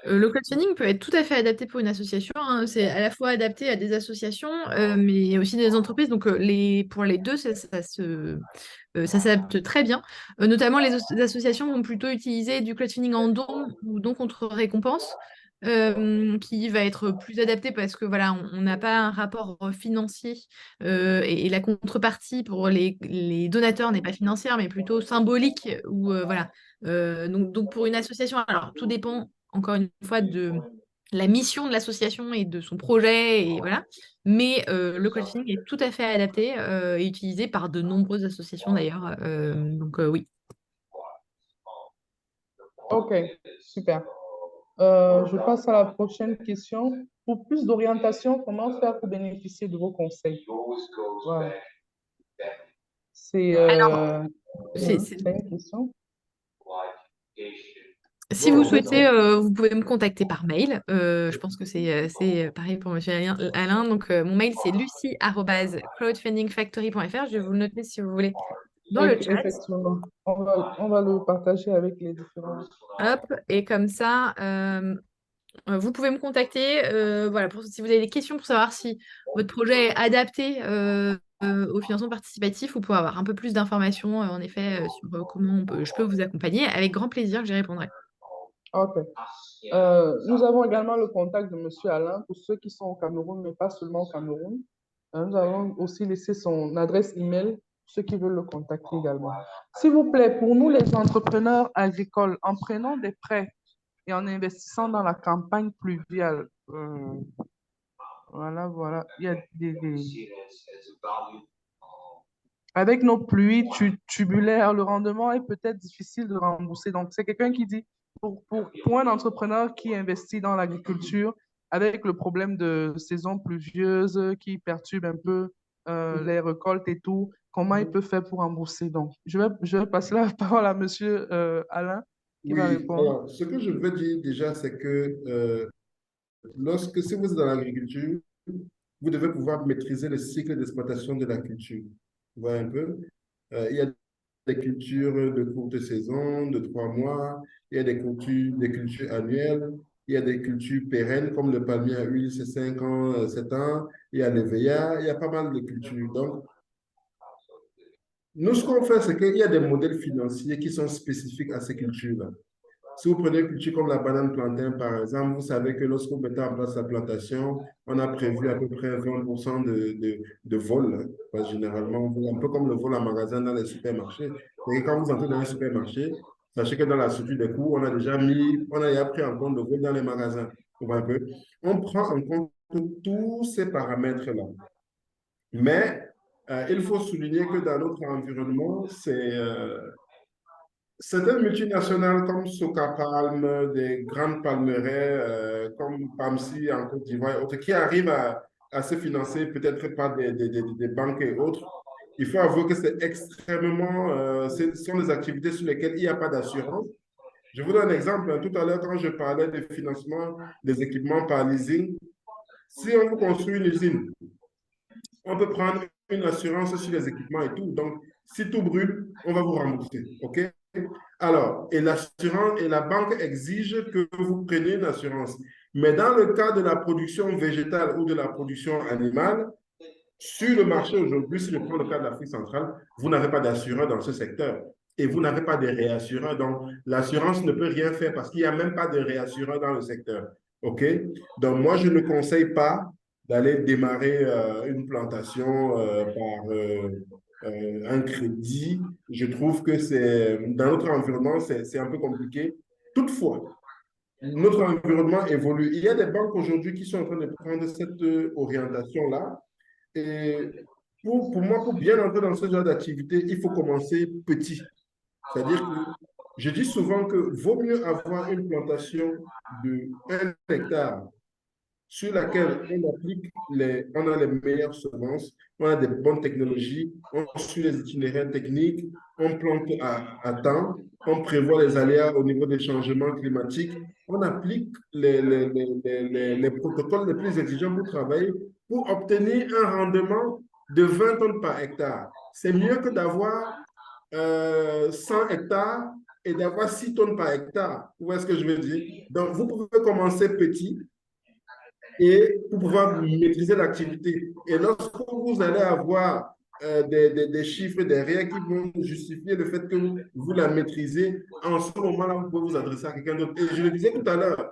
Le crowdfunding peut être tout à fait adapté pour une association, hein. C'est à la fois adapté à des associations, mais aussi des entreprises. Donc, pour les deux, ça s'adapte très bien. Notamment, les associations vont plutôt utiliser du crowdfunding en don ou don contre récompense, qui va être plus adapté parce que voilà, on n'a pas un rapport financier et la contrepartie pour les donateurs n'est pas financière, mais plutôt symbolique. Ou voilà. Donc, pour une association, alors tout dépend encore une fois de la mission de l'association et de son projet, et voilà. Mais le crowdfunding est tout à fait adapté et utilisé par de nombreuses associations d'ailleurs. Donc oui. OK, super. Je passe à la prochaine question. Pour plus d'orientation, comment faire pour bénéficier de vos conseils? Voilà. C'est Alors, c'est une question. si vous souhaitez, vous pouvez me contacter par mail. Je pense que c'est pareil pour Monsieur Alain. Donc, mon mail, c'est lucie@crowdfundingfactory.fr. Je vais vous le noter si vous voulez dans le chat. Effectivement. On va le partager avec les différents. Hop, et comme ça, vous pouvez me contacter. Voilà, si vous avez des questions pour savoir si votre projet est adapté au financement participatif ou pour avoir un peu plus d'informations, en effet, sur comment je peux vous accompagner. Avec grand plaisir que j'y répondrai. OK. Nous avons également le contact de M. Alain pour ceux qui sont au Cameroun, mais pas seulement au Cameroun. Nous avons aussi laissé son adresse email pour ceux qui veulent le contacter également. S'il vous plaît, pour nous les entrepreneurs agricoles, en prenant des prêts et en investissant dans la campagne pluviale, voilà, il y a avec nos pluies tubulaires, le rendement est peut-être difficile de rembourser. Donc, c'est quelqu'un qui dit, pour un entrepreneur qui investit dans l'agriculture, avec le problème de saison pluvieuse qui perturbe un peu les récoltes et tout, comment il peut faire pour rembourser? Donc, je vais passer la parole à Monsieur Alain qui va Oui, répondre. alors, ce que je veux dire déjà, c'est que si vous êtes dans l'agriculture, vous devez pouvoir maîtriser le cycle d'exploitation de la culture. Vous voyez un peu? Il y a des cultures de courte saison, de 3 mois, il y a des cultures annuelles, il y a des cultures pérennes comme le palmier à huile, c'est 5 ans, 7 ans, il y a l'EVA, il y a pas mal de cultures. Donc, nous, ce qu'on fait, c'est qu'il y a des modèles financiers qui sont spécifiques à ces cultures-là. Si vous prenez une culture comme la banane plantain, par exemple, vous savez que lorsque vous mettez en place la plantation, on a prévu à peu près 20% de vol. Généralement, un peu comme le vol en magasin dans les supermarchés. Et quand vous entrez dans un supermarché, sachez que dans la structure des coûts, on a déjà pris en compte le vol dans les magasins. Vous voyez un peu? On prend en compte tous ces paramètres-là. Mais il faut souligner que dans notre environnement, certaines multinationales comme Socapalm, des grandes palmeraies comme PAMSI en Côte d'Ivoire et autres, qui arrivent à se financer peut-être par des banques et autres, il faut avouer que c'est extrêmement, ce sont des activités sur lesquelles il n'y a pas d'assurance. Je vous donne un exemple. Tout à l'heure, quand je parlais de financement des équipements par leasing, si on vous construit une usine, on peut prendre une assurance sur les équipements et tout. Donc, si tout brûle, on va vous rembourser. OK? Alors, et l'assurance et la banque exige que vous preniez une assurance. Mais dans le cas de la production végétale ou de la production animale, sur le marché aujourd'hui, si je prends le cas de l'Afrique centrale, vous n'avez pas d'assureur dans ce secteur et vous n'avez pas de réassureur. Donc, l'assurance ne peut rien faire parce qu'il n'y a même pas de réassureur dans le secteur. OK? Donc, moi, je ne conseille pas d'aller démarrer une plantation par un crédit. Je trouve que dans notre environnement, c'est un peu compliqué. Toutefois, notre environnement évolue. Il y a des banques aujourd'hui qui sont en train de prendre cette orientation-là. Et pour moi, pour bien entrer dans ce genre d'activité, il faut commencer petit. C'est-à-dire que je dis souvent que vaut mieux avoir une plantation de 1 hectare sur laquelle on a les meilleures semences, on a des bonnes technologies, on suit les itinéraires techniques, on plante à temps, on prévoit les aléas au niveau des changements climatiques, on applique les protocoles les plus exigeants pour travailler, pour obtenir un rendement de 20 tonnes par hectare. C'est mieux que d'avoir 100 hectares et d'avoir 6 tonnes par hectare. Vous voyez ce que je veux dire? Donc, vous pouvez commencer petit et pour pouvoir maîtriser l'activité. Et lorsque vous allez avoir des chiffres derrière qui vont justifier le fait que vous la maîtrisez, en ce moment-là, vous pouvez vous adresser à quelqu'un d'autre. Et je le disais tout à l'heure,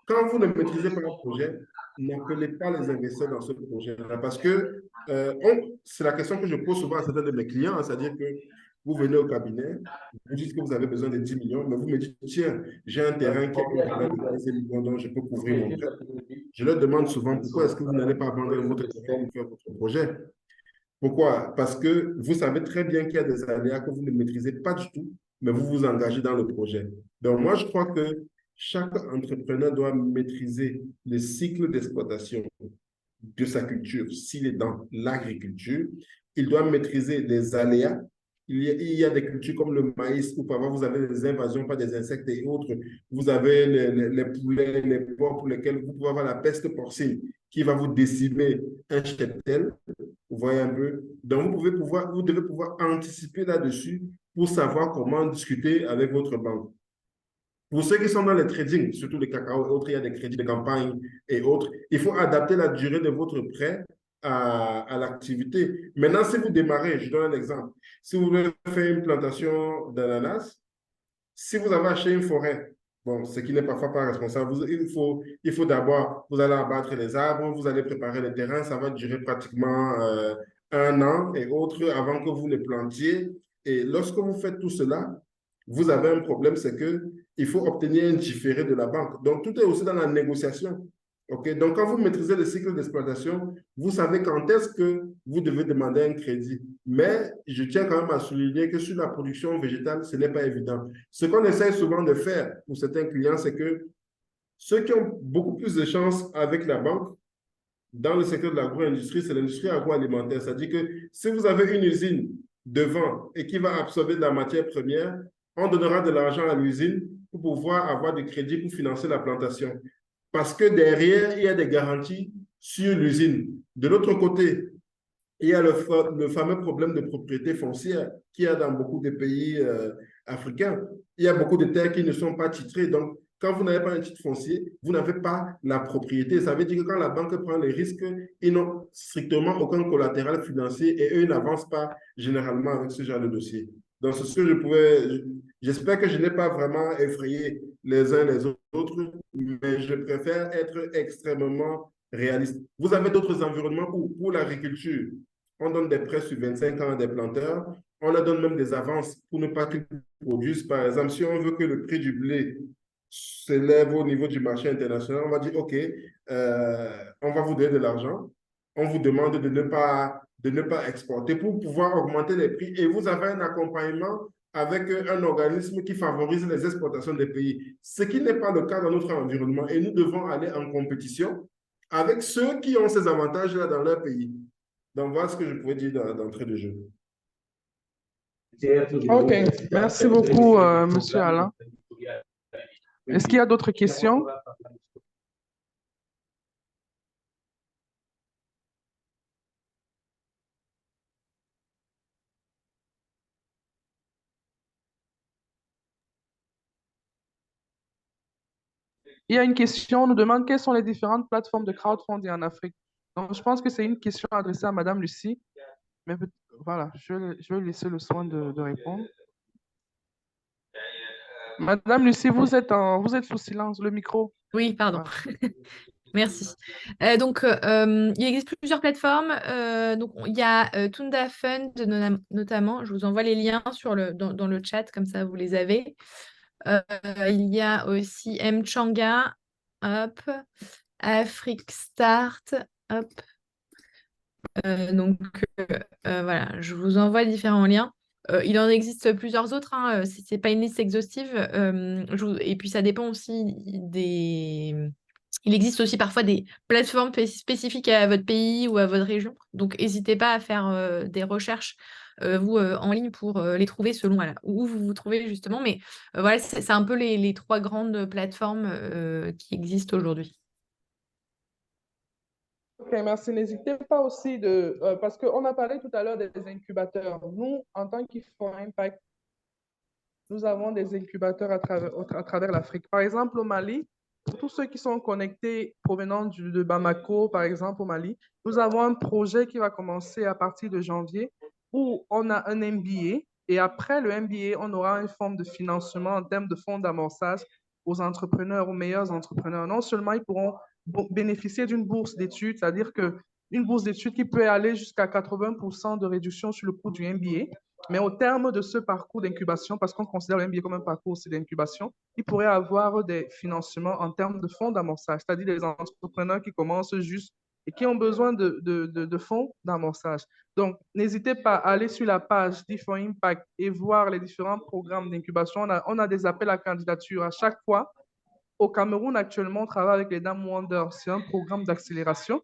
quand vous ne maîtrisez pas un projet, n'appelez pas les investisseurs dans ce projet-là parce que c'est la question que je pose souvent à certains de mes clients, c'est-à-dire que vous venez au cabinet, vous dites que vous avez besoin de 10 millions, mais vous me dites, tiens, j'ai un terrain qui a une valeur de 15 millions, donc je peux couvrir mon prêt. Je leur demande souvent pourquoi est-ce que vous n'allez pas vendre votre terrain pour faire votre projet. Pourquoi? Parce que vous savez très bien qu'il y a des aléas que vous ne maîtrisez pas du tout, mais vous vous engagez dans le projet. Donc, moi, je crois que chaque entrepreneur doit maîtriser le cycle d'exploitation de sa culture. S'il est dans l'agriculture, il doit maîtriser les aléas. Il y a des cultures comme le maïs où parfois vous avez des invasions par des insectes et autres. Vous avez les poulets, les porcs pour lesquels vous pouvez avoir la peste porcine qui va vous décimer un cheptel. Vous voyez un peu? Donc, vous devez pouvoir anticiper là-dessus pour savoir comment discuter avec votre banque. Pour ceux qui sont dans le trading, surtout le cacao et autres, il y a des crédits de campagne et autres, il faut adapter la durée de votre prêt à l'activité. Maintenant, si vous démarrez, je donne un exemple. Si vous voulez faire une plantation d'ananas, si vous avez acheté une forêt Bon, ce qui n'est parfois pas responsable. Il faut d'abord, vous allez abattre les arbres, vous allez préparer le terrain, ça va durer pratiquement un an et autres avant que vous ne plantiez. Et lorsque vous faites tout cela, vous avez un problème, c'est que il faut obtenir un différé de la banque. Donc, tout est aussi dans la négociation. OK? Donc, quand vous maîtrisez le cycle d'exploitation, vous savez quand est-ce que vous devez demander un crédit. Mais je tiens quand même à souligner que sur la production végétale, ce n'est pas évident. Ce qu'on essaie souvent de faire pour certains clients, c'est que ceux qui ont beaucoup plus de chance avec la banque, dans le secteur de l'agro-industrie, c'est l'industrie agroalimentaire. C'est-à-dire que si vous avez une usine devant et qui va absorber de la matière première, on donnera de l'argent à l'usine pour pouvoir avoir du crédit pour financer la plantation. Parce que derrière, il y a des garanties sur l'usine. De l'autre côté, il y a le fameux problème de propriété foncière qu'il y a dans beaucoup de pays africains. Il y a beaucoup de terres qui ne sont pas titrées. Donc, quand vous n'avez pas un titre foncier, vous n'avez pas la propriété. Ça veut dire que quand la banque prend les risques, ils n'ont strictement aucun collatéral financier et eux ils n'avancent pas généralement avec ce genre de dossier. Donc, c'est ce que je pouvais. J'espère que je n'ai pas vraiment effrayé les uns les autres, mais je préfère être extrêmement réaliste. Vous avez d'autres environnements où, pour l'agriculture, on donne des prêts sur 25 ans à des planteurs. On leur donne même des avances pour ne pas qu'ils produisent. Par exemple, si on veut que le prix du blé s'élève au niveau du marché international, on va dire, OK, on va vous donner de l'argent. On vous demande de ne pas exporter pour pouvoir augmenter les prix. Et vous avez un accompagnement avec un organisme qui favorise les exportations des pays, ce qui n'est pas le cas dans notre environnement. Et nous devons aller en compétition avec ceux qui ont ces avantages-là dans leur pays. Donc, voilà ce que je pouvais dire d'entrée de jeu. OK, merci beaucoup, Monsieur Alain. Est-ce qu'il y a d'autres questions? Il y a une question, on nous demande quelles sont les différentes plateformes de crowdfunding en Afrique. Donc, je pense que c'est une question adressée à Madame Lucie, mais voilà, je vais laisser le soin de répondre. Madame Lucie, vous êtes sous silence, le micro. Oui, pardon. Voilà. Merci. Il existe plusieurs plateformes. Donc, il y a Tunda Fund notamment. Je vous envoie les liens dans le chat, comme ça vous les avez. Il y a aussi Mchanga, hop, Afrique Start, hop. Donc, voilà, je vous envoie différents liens. Il en existe plusieurs autres, hein, c'est pas une liste exhaustive. Et puis, ça dépend aussi des. Il existe aussi parfois des plateformes spécifiques à votre pays ou à votre région. Donc, n'hésitez pas à faire des recherches, vous, en ligne pour les trouver selon voilà, où vous vous trouvez justement. Mais voilà, c'est un peu les trois grandes plateformes qui existent aujourd'hui. OK, merci. N'hésitez pas aussi parce qu'on a parlé tout à l'heure des incubateurs. Nous, en tant qu'IFOR Impact, nous avons des incubateurs à travers l'Afrique. Par exemple, au Mali, pour tous ceux qui sont connectés provenant de Bamako, par exemple, au Mali, nous avons un projet qui va commencer à partir de janvier où on a un MBA et après le MBA, on aura une forme de financement en termes de fonds d'amorçage aux entrepreneurs, aux meilleurs entrepreneurs. Non seulement ils pourront bénéficier d'une bourse d'études, c'est-à-dire une bourse d'études qui peut aller jusqu'à 80% de réduction sur le coût du MBA, mais au terme de ce parcours d'incubation, parce qu'on considère le MBA comme un parcours aussi d'incubation, il pourrait avoir des financements en termes de fonds d'amorçage, c'est-à-dire des entrepreneurs qui commencent juste et qui ont besoin de fonds d'amorçage. Donc, n'hésitez pas à aller sur la page d'IFOR Impact et voir les différents programmes d'incubation. On a des appels à candidature à chaque fois. Au Cameroun, actuellement, on travaille avec les Dames Wonder. C'est un programme d'accélération.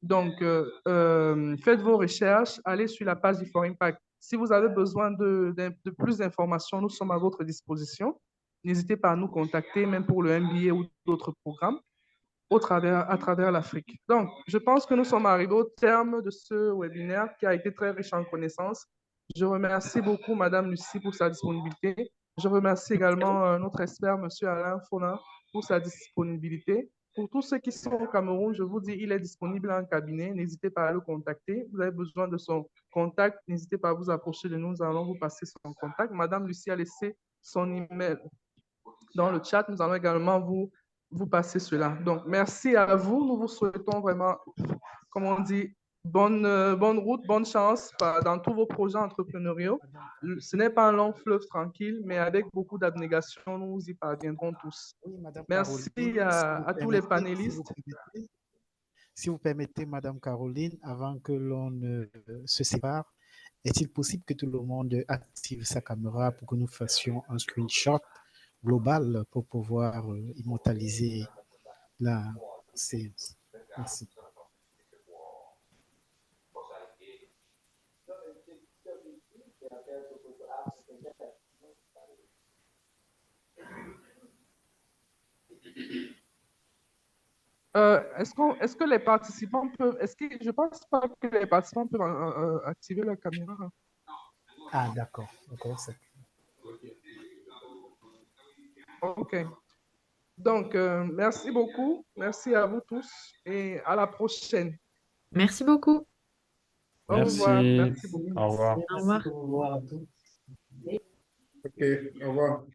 Donc, faites vos recherches, allez sur la page d'IFOR Impact. Si vous avez besoin de plus d'informations, nous sommes à votre disposition. N'hésitez pas à nous contacter, même pour le MBA ou d'autres programmes à travers l'Afrique. Donc, je pense que nous sommes arrivés au terme de ce webinaire qui a été très riche en connaissances. Je remercie beaucoup Madame Lucie pour sa disponibilité. Je remercie également notre expert, Monsieur Alain Fonin, pour sa disponibilité. Pour tous ceux qui sont au Cameroun, je vous dis, il est disponible en cabinet. N'hésitez pas à le contacter. Vous avez besoin de son contact. N'hésitez pas à vous approcher de nous. Nous allons vous passer son contact. Madame Lucie a laissé son email. dans le chat. Nous allons également vous passer cela. Donc, merci à vous. Nous vous souhaitons vraiment, comme on dit, bonne route, bonne chance dans tous vos projets entrepreneuriaux. Ce n'est pas un long fleuve tranquille, mais avec beaucoup d'abnégation, nous y parviendrons tous. Oui, Madame Merci Caroline, à tous les panélistes. Si vous permettez, Madame Caroline, avant que l'on ne se sépare, est-il possible que tout le monde active sa caméra pour que nous fassions un screenshot global pour pouvoir immortaliser la séance? Merci. Est-ce que les participants peuvent, je pense pas que les participants peuvent activer la caméra. Ah, d'accord. D'accord, c'est... OK. Donc, merci beaucoup. Merci à vous tous et à la prochaine. Merci beaucoup. Au revoir. Merci. Merci beaucoup. Au revoir. Au revoir. Merci, au revoir à tous. OK, au revoir.